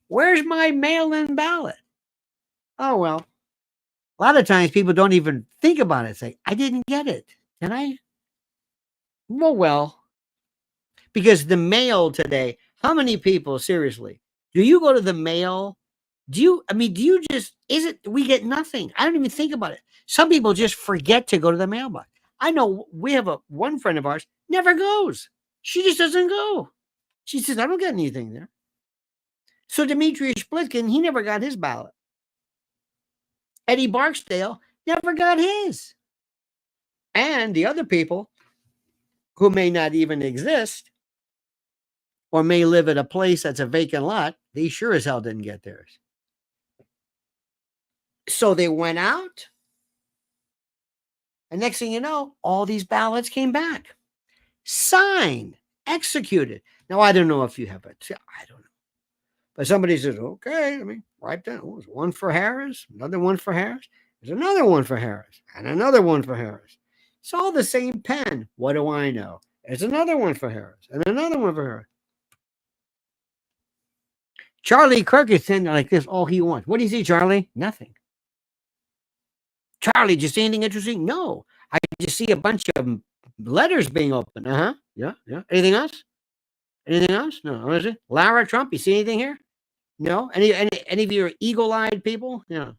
where's my mail-in ballot? Oh, well, a lot of times people don't even think about it. Say, I didn't get it. Did I? Well, because the mail today, how many people, seriously, do you go to the mail? We get nothing. I don't even think about it. Some people just forget to go to the mailbox. I know we have one friend of ours never goes. She just doesn't go. She says, I don't get anything there. So Dmitry Splitkin, he never got his ballot. Eddie Barksdale never got his. And the other people who may not even exist or may live at a place that's a vacant lot, they sure as hell didn't get theirs. So they went out, and next thing you know, all these ballots came back. Signed, executed. Now, I don't know if you have it. I don't know. But somebody says, okay, let me write down. There's one for Harris, another one for Harris. There's another one for Harris, and another one for Harris. It's all the same pen. What do I know? There's another one for Harris, and another one for Harris. Charlie Kirk is saying like this all he wants. What do you see, Charlie? Nothing. Charlie, did you see anything interesting? No. I just see a bunch of letters being opened. Yeah. Anything else? Anything else? No. What is it? Lara Trump, you see anything here? No. Any of your eagle-eyed people? No.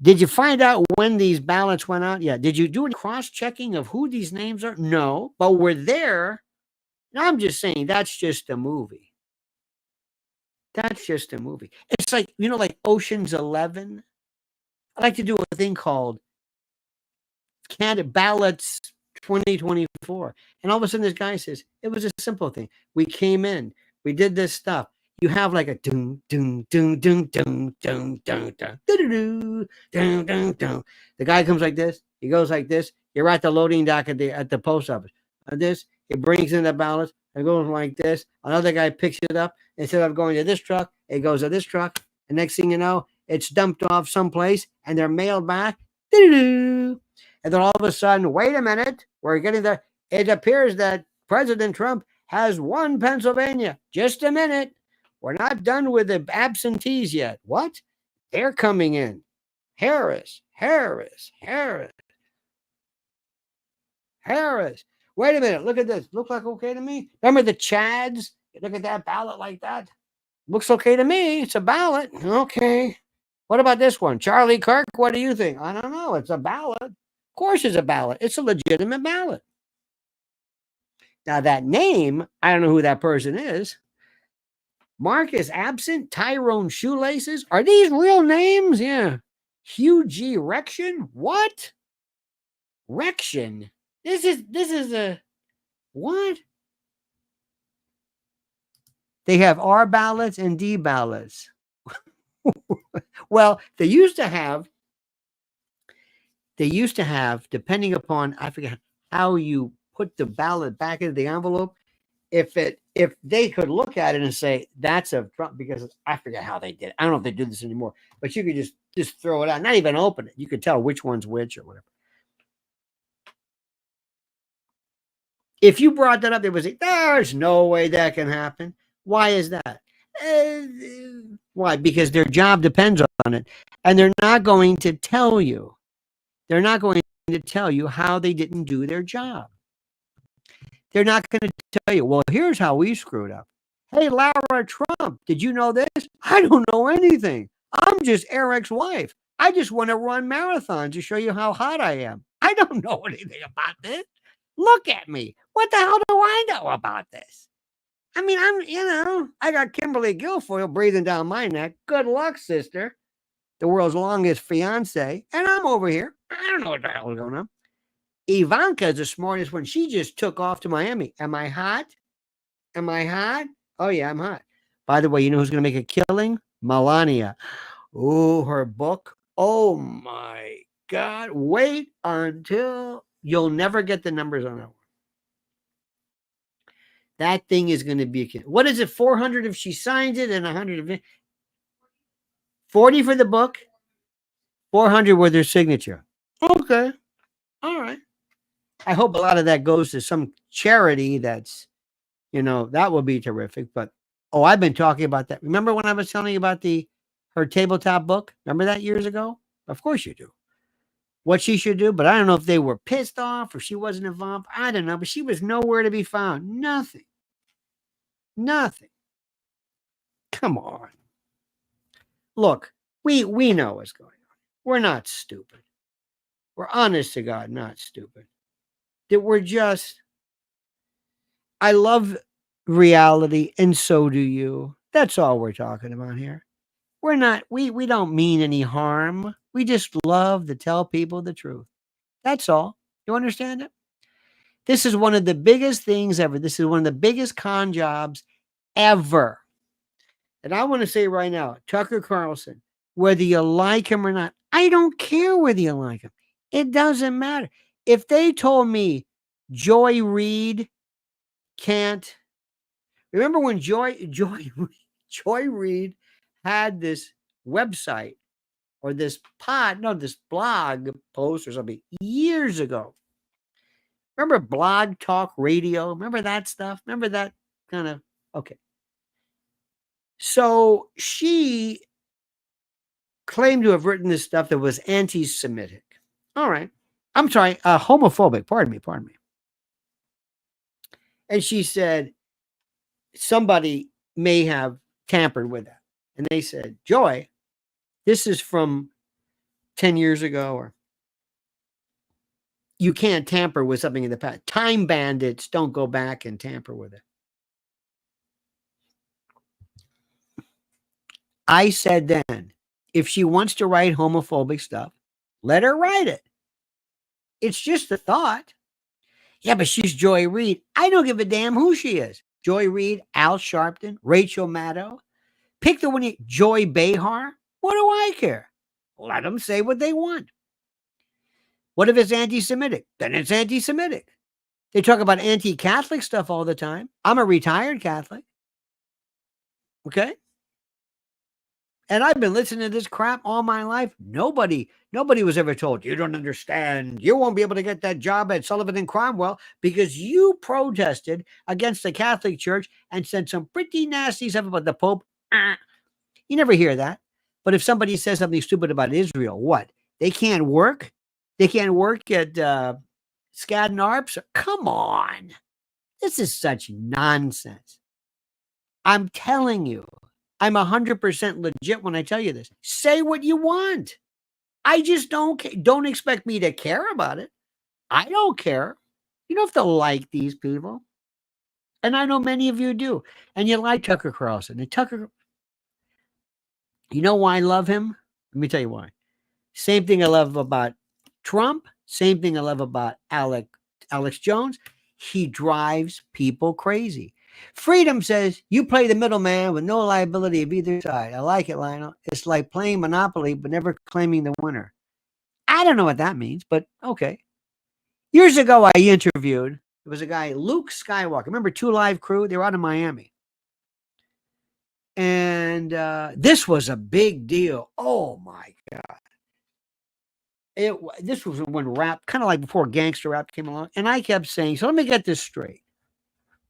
Did you find out when these ballots went out? Yeah. Did you do any cross-checking of who these names are? No. But we're there. I'm just saying that's just a movie. That's just a movie. It's like, like Ocean's 11. I like to do a thing called Ballots 2024. And all of a sudden this guy says, it was a simple thing. We came in, we did this stuff. You have like a ding, ding, ding, ding, ding, ding, ding, ding, ding, ding, ding, ding. The guy comes like this. He goes like this. You're at the loading dock at the post office. And this, he brings in the ballots. It goes like this. Another guy picks it up. Instead of going to this truck, it goes to this truck. And next thing you know, it's dumped off someplace and they're mailed back. And then all of a sudden, wait a minute, we're getting there. It appears that President Trump has won Pennsylvania. Just a minute. We're not done with the absentees yet. What? They're coming in. Harris. Wait a minute. Look at this. Look like okay to me? Remember the Chads? You look at that ballot like that. Looks okay to me. It's a ballot. Okay. What about this one? Charlie Kirk, what do you think? I don't know. It's a ballot. Of course it's a ballot. It's a legitimate ballot. Now that name, I don't know who that person is. Marcus Absent, Tyrone Shoelaces. Are these real names? Yeah. Hugh G. Rection? What? Rection? This is a what? They have R ballots and D ballots. Well, they used to have, depending upon, I forget how you put the ballot back into the envelope, if they could look at it and say that's a Trump, because I forget how they did it. I don't know if they do this anymore, but you could just throw it out, not even open it. You could tell which one's which or whatever. If you brought that up, they would say, there's no way that can happen. Why is that? Why? Because their job depends on it. And they're not going to tell you. They're not going to tell you how they didn't do their job. They're not going to tell you, well, here's how we screwed up. Hey, Lara Trump, did you know this? I don't know anything. I'm just Eric's wife. I just want to run marathons to show you how hot I am. I don't know anything about this. Look at me. What the hell do I know about this? I mean, I got Kimberly Guilfoyle breathing down my neck. Good luck, sister. The world's longest fiance. And I'm over here. I don't know what the hell is going on. Ivanka is the smartest one. She just took off to Miami. Am I hot? Oh, yeah, I'm hot. By the way, you know who's going to make a killing? Melania. Oh, her book. Oh, my God. Wait until you'll never get the numbers on that one. That thing is going to be a, what is it? 400 if she signs it and 100 if 40 for the book, 400 with her signature. Okay. All right. I hope a lot of that goes to some charity that's, that would be terrific. But, I've been talking about that. Remember when I was telling you about her tabletop book? Remember that years ago? Of course you do. What she should do, but I don't know if they were pissed off or she wasn't involved. I don't know, but she was nowhere to be found. Nothing. Come on. Look, we know what's going on. We're not stupid. We're honest to God, not stupid. That we're just, I love reality and so do you. That's all we're talking about here. We're not, we don't mean any harm. We just love to tell people the truth. That's all. You understand it? This is one of the biggest things ever. This is one of the biggest con jobs ever. And I want to say right now, Tucker Carlson, whether you like him or not, I don't care whether you like him. It doesn't matter. If they told me Joy Reid can't, remember when Joy Reid had this website or this blog post or something years ago. Remember Blog Talk Radio? Remember that stuff? Remember that kind of, okay. So she claimed to have written this stuff that was anti-Semitic. All right. I'm sorry, homophobic. Pardon me. And she said somebody may have tampered with that. And they said, Joy, this is from 10 years ago, or you can't tamper with something in the past. Time bandits don't go back and tamper with it. I said then, if she wants to write homophobic stuff, let her write it. It's just a thought. Yeah, but she's Joy Reid. I don't give a damn who she is. Joy Reid, Al Sharpton, Rachel Maddow. Pick the one, Joy Behar. What do I care? Let them say what they want. What if it's anti-Semitic? Then it's anti-Semitic. They talk about anti-Catholic stuff all the time. I'm a retired Catholic. Okay? And I've been listening to this crap all my life. Nobody was ever told, you don't understand. You won't be able to get that job at Sullivan and Cromwell because you protested against the Catholic Church and said some pretty nasty stuff about the Pope. You never hear that. But if somebody says something stupid about Israel, what? They can't work? They can't work at Skadden Arps? Come on. This is such nonsense. I'm telling you. I'm 100% legit when I tell you this. Say what you want. I just don't expect me to care about it. I don't care. You don't have to like these people. And I know many of you do. And you like Tucker Carlson. And Tucker, you know why I love him? Let me tell you why. Same thing I love about Trump. Same thing I love about Alex Jones. He drives people crazy. Freedom says you play the middleman with no liability of either side. I like it, Lionel. It's like playing Monopoly, but never claiming the winner. I don't know what that means, but okay. Years ago, I interviewed, there was a guy, Luke Skywalker. Remember 2 Live Crew? They were out in Miami. And this was a big deal. Oh, my God. This was when rap, kind of like before gangster rap came along. And I kept saying, so let me get this straight.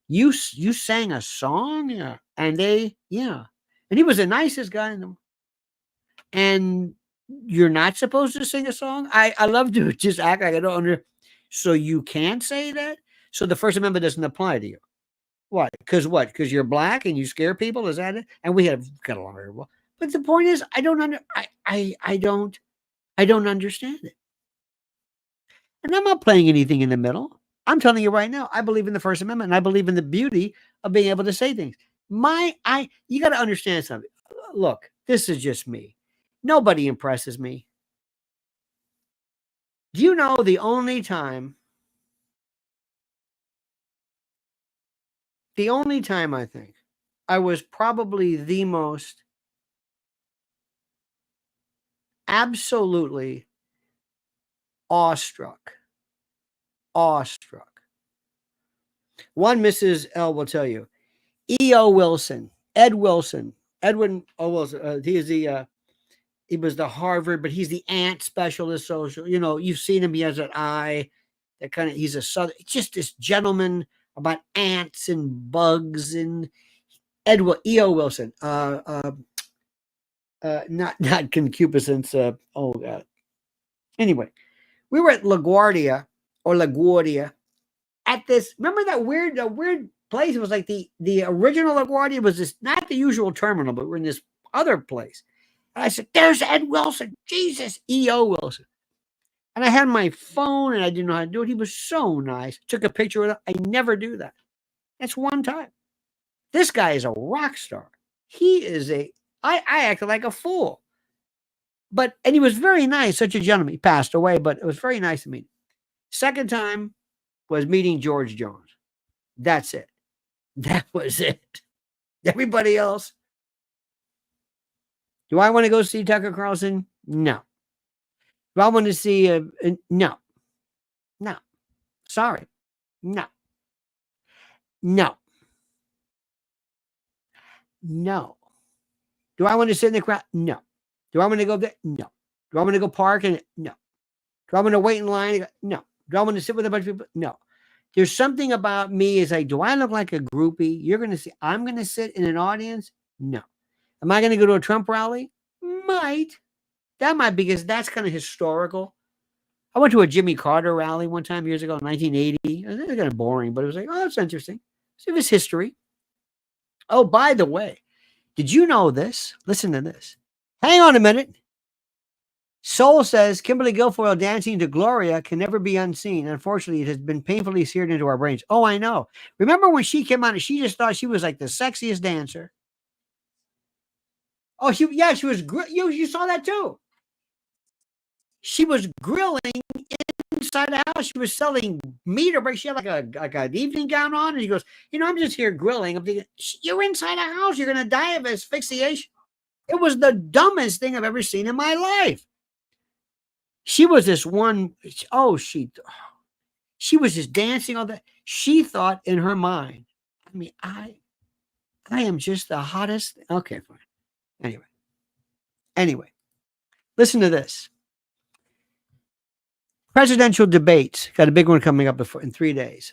You sang a song? Yeah. And yeah. And he was the nicest guy in them. And you're not supposed to sing a song? I love to just act like I don't understand. So you can't say that? So the First Amendment doesn't apply to you. What? Because what? Because you're black and you scare people? Is that it? And we have got along very well. But the point is, I don't understand it. And I'm not playing anything in the middle. I'm telling you right now, I believe in the First Amendment and I believe in the beauty of being able to say things. You got to understand something. Look, this is just me. Nobody impresses me. Do you know the only time I think I was probably the most absolutely awestruck. One Mrs. L will tell you, E.O. Wilson, Edwin O. Wilson. He was the Harvard, but he's the ant specialist social. You know, you've seen him. He has an eye that he's a southern, just this gentleman about ants and bugs and E.O. Wilson. Not concupiscence. Oh God. Anyway, we were at LaGuardia at this. Remember that weird place? It was like the original LaGuardia was this, not the usual terminal, but we're in this other place. And I said, "There's Ed Wilson, Jesus, E.O. Wilson." And I had my phone, and I didn't know how to do it. He was so nice. Took a picture with him. I never do that. That's one time. This guy is a rock star. He is I acted like a fool. And he was very nice, such a gentleman. He passed away, but it was very nice to meet him. Second time was meeting George Jones. That's it. That was it. Everybody else. Do I want to go see Tucker Carlson? No. Do I want to see no. No. Sorry. No. No. No. Do I want to sit in the crowd? No. Do I want to go there? No. Do I want to go park? No. Do I want to wait in line? No. Do I want to sit with a bunch of people? No. There's something about me is like, do I look like a groupie? You're going to see, I'm going to sit in an audience? No. Am I going to go to a Trump rally? Might. That might, because that's kind of historical. I went to a Jimmy Carter rally one time years ago in 1980. It was kind of boring, but it was like, oh, that's interesting. So it was history. Oh, by the way, did you know this? Listen to this. Hang on a minute. Soul says Kimberly Guilfoyle dancing to Gloria can never be unseen. Unfortunately, it has been painfully seared into our brains. Oh, I know. Remember when she came out and she just thought she was like the sexiest dancer? Oh, she was. You saw that too. She was grilling inside the house. She was selling meat or break. She had like an evening gown on, and he goes, I'm just here grilling. I'm thinking, you're inside a house. You're gonna die of asphyxiation. It was the dumbest thing I've ever seen in my life. She was this one. Oh, she was just dancing all that. She thought in her mind, I am just the hottest. Okay, fine. Anyway, listen to this. Presidential debates. Got a big one coming up in 3 days.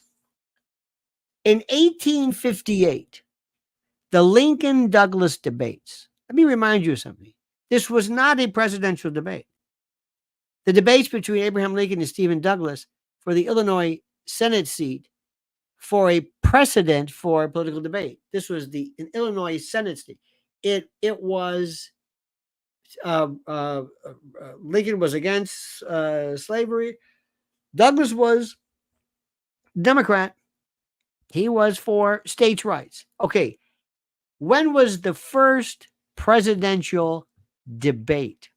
In 1858, the Lincoln-Douglas debates. Let me remind you of something. This was not a presidential debate. The debates between Abraham Lincoln and Stephen Douglas for the Illinois Senate seat for a precedent for a political debate. This was an Illinois Senate seat. It was Lincoln was against slavery. Douglas was Democrat. He was for states' rights. Okay. When was the first presidential debate?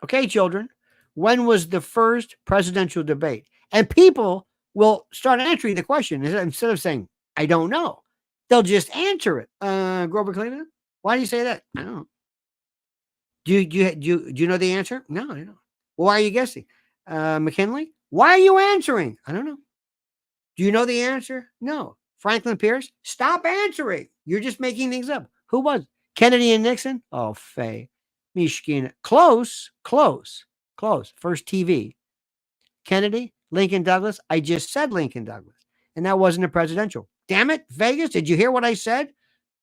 Okay, children. When was the first presidential debate? And people will start answering the question instead of saying, I don't know. They'll just answer it. Grover Cleveland? Why do you say that? I don't know. Do you know the answer? No, I don't know. Well, why are you guessing? McKinley? Why are you answering? I don't know. Do you know the answer? No. Franklin Pierce? Stop answering. You're just making things up. Who was? Kennedy and Nixon? Oh, Faye. Mishkina. Close. First TV. Kennedy, Lincoln Douglas. I just said Lincoln Douglas. And that wasn't a presidential. Damn it, Vegas. Did you hear what I said?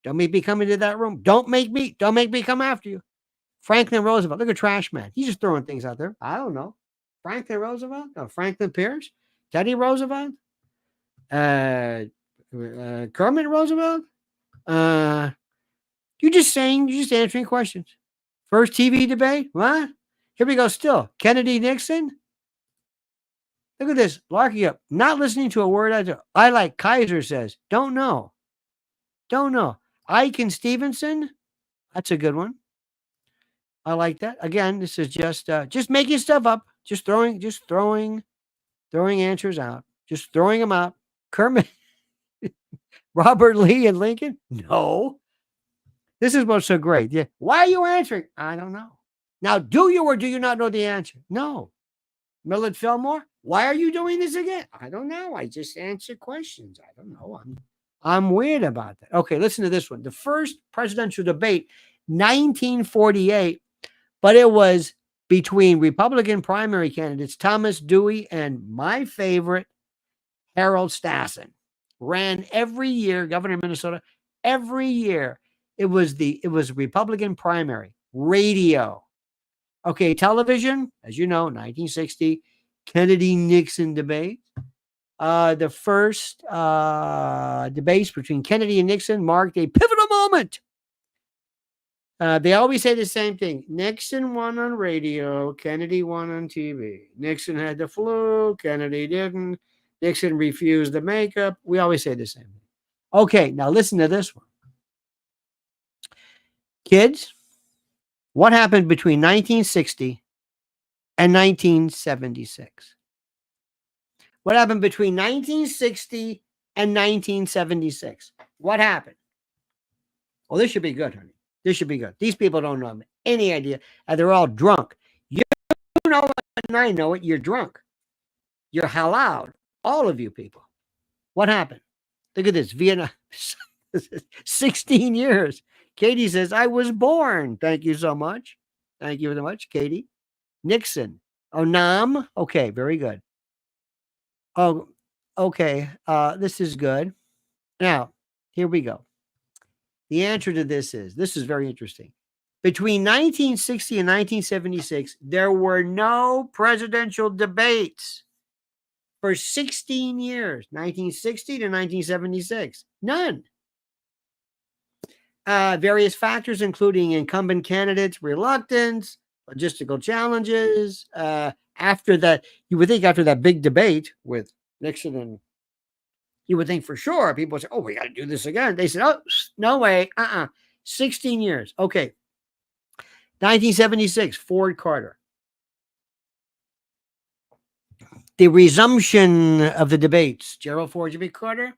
Don't make me come into that room. Don't make me come after you. Franklin Roosevelt. Look at Trash Man. He's just throwing things out there. I don't know. Franklin Roosevelt? No, Franklin Pierce? Teddy Roosevelt? Kermit Roosevelt? You're just answering questions. First TV debate? What? Here we go still. Kennedy, Nixon? Look at this. Larky up. Not listening to a word I like Kaiser says. Don't know. Ike and Stevenson? That's a good one. I like that. Again, this is just making stuff up. Just throwing answers out. Just throwing them out. Kermit, Robert Lee and Lincoln? No. This is what's so great. Yeah. Why are you answering? I don't know. Now, do you or do you not know the answer? No. Millard Fillmore? Why are you doing this again? I don't know. I just answer questions. I don't know. I'm weird about that. Okay, listen to this one. The first presidential debate, 1948, but it was between Republican primary candidates Thomas Dewey and my favorite, Harold Stassen. Ran every year, governor of Minnesota, every year. It was Republican primary. Radio. Okay, television, as you know, 1960, Kennedy-Nixon debate. The first debates between Kennedy and Nixon marked a pivotal moment. They always say the same thing. Nixon won on radio. Kennedy won on TV. Nixon had the flu. Kennedy didn't. Nixon refused the makeup. We always say the same thing. Okay, now listen to this one. Kids, what happened between 1960 and 1976? What happened between 1960 and 1976? What happened? Well, this should be good, honey. This should be good. These people don't know any idea. And they're all drunk. You know it, and I know it. You're drunk. You're halal. All of you people. What happened? Look at this. Vietnam. 16 years. Katie says, I was born. Thank you so much. Thank you very much, Katie. Nixon. Oh, Nam. Okay, very good. Oh, okay. This is good. Now, here we go. The answer to this is very interesting. Between 1960 and 1976, there were no presidential debates for 16 years, 1960 to 1976. None. Various factors, including incumbent candidates' reluctance, logistical challenges. After that, you would think after that big debate with Nixon and you would think for sure people would say, oh, we got to do this again. They said, oh, no way. 16 years. Okay. 1976, Ford Carter. The resumption of the debates. Gerald Ford, Jimmy Carter.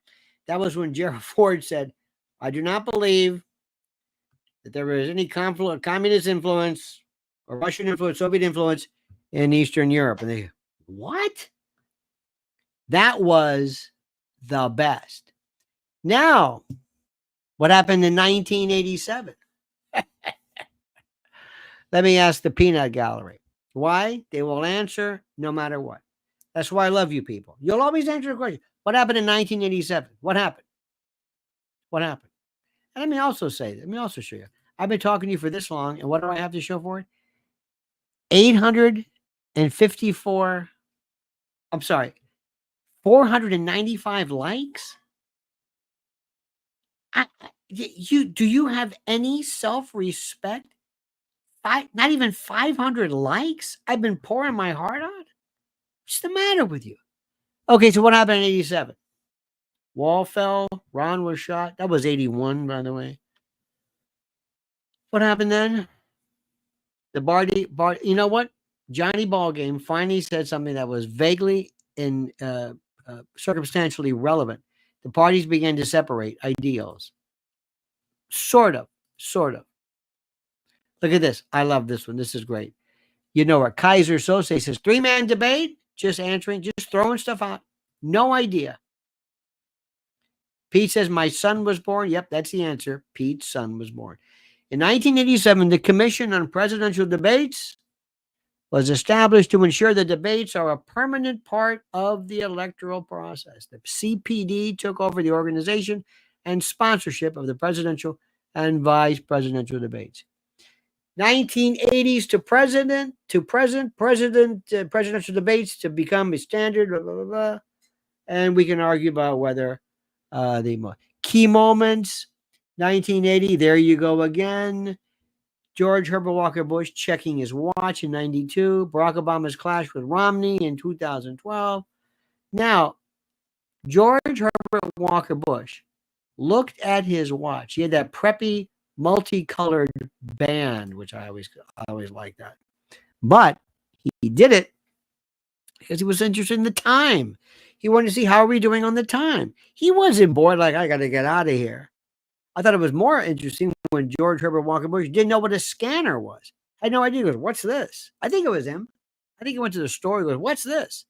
That was when Gerald Ford said, I do not believe that there is any communist influence or Russian influence, Soviet influence in Eastern Europe. And they, what? That was the best. Now, what happened in 1987? Let me ask the peanut gallery. Why? They will answer no matter what. That's why I love you people. You'll always answer the question. What happened in 1987? What happened? What happened? And let me also say, let me also show you. I've been talking to you for this long, and what do I have to show for it? 854, I'm sorry, 495 likes? Do you have any self-respect? Not even 500 likes? I've been pouring my heart out. What's the matter with you? Okay, so what happened in 87? Wall fell. Ron was shot. That was 81, by the way. What happened then? You know what? Johnny Ballgame finally said something that was vaguely and circumstantially relevant. The parties began to separate ideals. Sort of. Look at this. I love this one. This is great. You know what? Kaiser Sose says, 3-man debate, just answering, just throwing stuff out. No idea. Pete says, my son was born. Yep, that's the answer. Pete's son was born. In 1987, the Commission on Presidential Debates was established to ensure the debates are a permanent part of the electoral process. The CPD took over the organization and sponsorship of the presidential and vice presidential debates. 1980s to presidential debates to become a standard, blah, blah, blah, blah. And we can argue about whether the key moments, 1980, there you go again. George Herbert Walker Bush checking his watch in 92. Barack Obama's clash with Romney in 2012. Now, George Herbert Walker Bush looked at his watch. He had that preppy, multicolored band, which I always liked that. But he did it because he was interested in the time. He wanted to see how are we doing on the time. He wasn't bored like, I got to get out of here. I thought it was more interesting when George Herbert Walker Bush didn't know what a scanner was. I had no idea. He goes, what's this? I think it was him. I think he went to the store. He goes, what's this?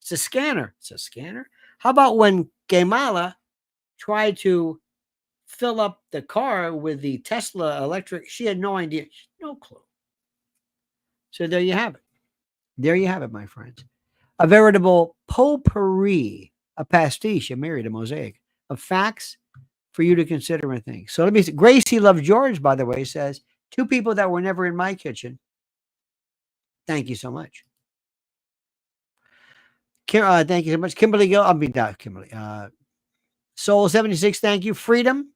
It's a scanner. It's a scanner? How about when Kamala tried to fill up the car with the Tesla electric? She had no idea. No clue. So there you have it. There you have it, my friends. A veritable potpourri, a pastiche, a myriad, a mosaic of facts for you to consider and think. So let me see. Gracie Love George, by the way, says, 2 people that were never in my kitchen. Thank you so much. Thank you so much. Kimberly Gill. Not Kimberly. Soul 76, thank you. Freedom.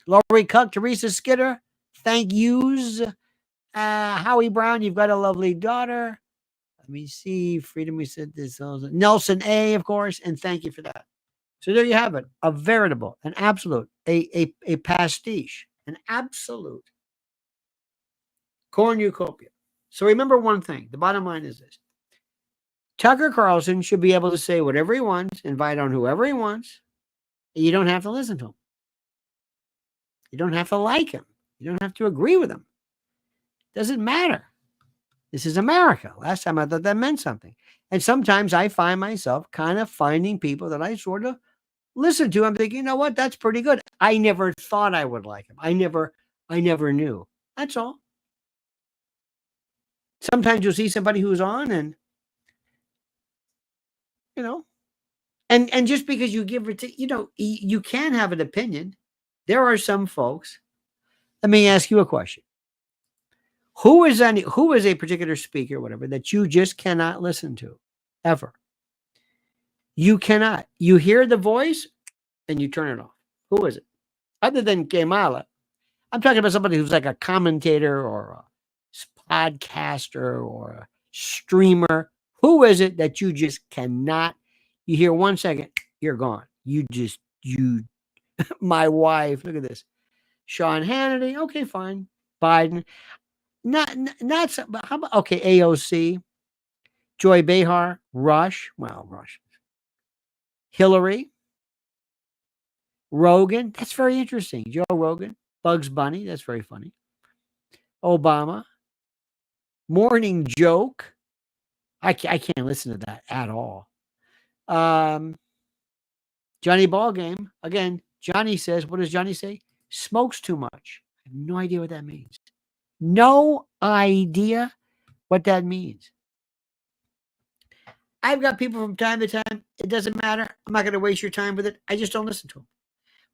Laurie Cuck, Teresa Skidder, thank yous. Howie Brown, you've got a lovely daughter. Let me see. Freedom, we said this. Nelson A, of course, and thank you for that. So there you have it. A veritable, an absolute, a pastiche, an absolute cornucopia. So remember one thing. The bottom line is this. Tucker Carlson should be able to say whatever he wants, invite on whoever he wants, and you don't have to listen to him. You don't have to like him. You don't have to agree with him. Doesn't matter. This is America. Last time I thought that meant something. And sometimes I find myself kind of finding people that I sort of listen to. I'm thinking, you know what? That's pretty good. I never thought I would like him. I never knew. That's all. Sometimes you'll see somebody who's on and, you know, and just because you give it to, you know, you can have an opinion. There are some folks. Let me ask you a question. Who is a particular speaker, whatever, that you just cannot listen to ever? You cannot. You hear the voice and you turn it off. Who is it? Other than Kamala. I'm talking about somebody who's like a commentator or a podcaster or a streamer. Who is it that you just cannot? You hear 1 second, you're gone. My wife, look at this. Sean Hannity. Okay, fine. Biden. Not so, but how about, okay, AOC. Joy Behar. Rush. Well, Rush. Hillary. Rogan. That's very interesting. Joe Rogan. Bugs Bunny. That's very funny. Obama. Morning Joke. I can't listen to that at all. Johnny Ballgame. Again, Johnny says, what does Johnny say? Smokes too much. I have no idea what that means. No idea what that means. I've got people from time to time. It doesn't matter. I'm not going to waste your time with it. I just don't listen to them.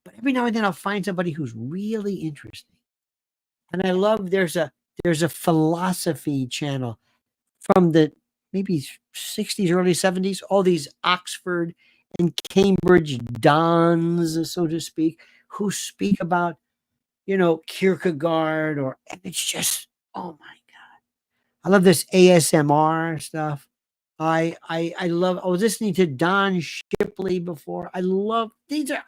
But every now and then I'll find somebody who's really interesting. And I love there's a philosophy channel from the maybe 60s, early 70s, all these Oxford and Cambridge dons, so to speak, who speak about, Kierkegaard and it's just, oh my God. I love this ASMR stuff. I was listening to Don Shipley before. I love, these are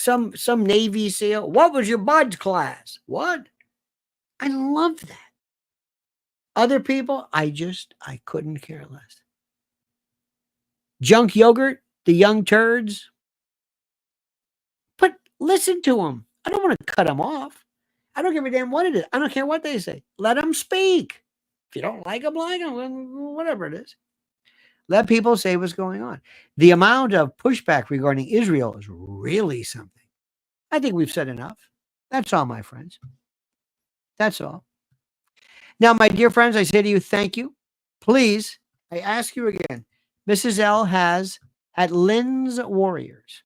some Navy SEAL. What was your BUD class? What? I love that. Other people, I couldn't care less. Junk Yogurt, the young turds. But listen to them. I don't want to cut them off. I don't give a damn what it is. I don't care what they say. Let them speak. If you don't like them, whatever it is. Let people say what's going on. The amount of pushback regarding Israel is really something. I think we've said enough. That's all, my friends. That's all. Now, my dear friends, I say to you, thank you. Please, I ask you again, Mrs. L has at Lynn's Warriors.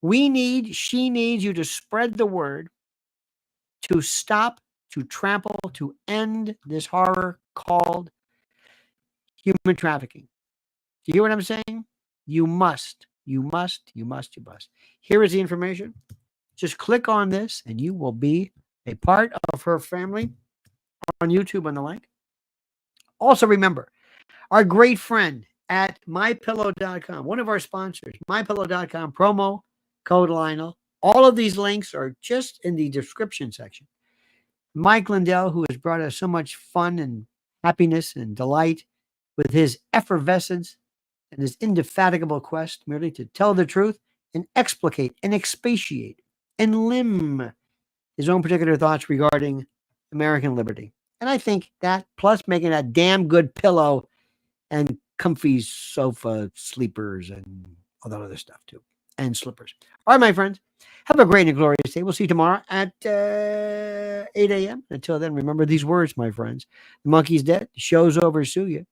She needs you to spread the word to stop, to trample, to end this horror called human trafficking. Do you hear what I'm saying? You must. Here is the information. Just click on this and you will be a part of her family on YouTube and the like. Also remember, our great friend at mypillow.com, one of our sponsors, mypillow.com, promo code Lionel. All of these links are just in the description section. Mike Lindell, who has brought us so much fun and happiness and delight with his effervescence and his indefatigable quest merely to tell the truth and explicate and expatiate and limn his own particular thoughts regarding American liberty. And I think that, plus making a damn good pillow and comfy sofa sleepers and all that other stuff too, and slippers. All right, my friends, have a great and glorious day. We'll see you tomorrow at 8 a.m. Until then, remember these words, my friends. The monkey's dead. The show's over. Sue you.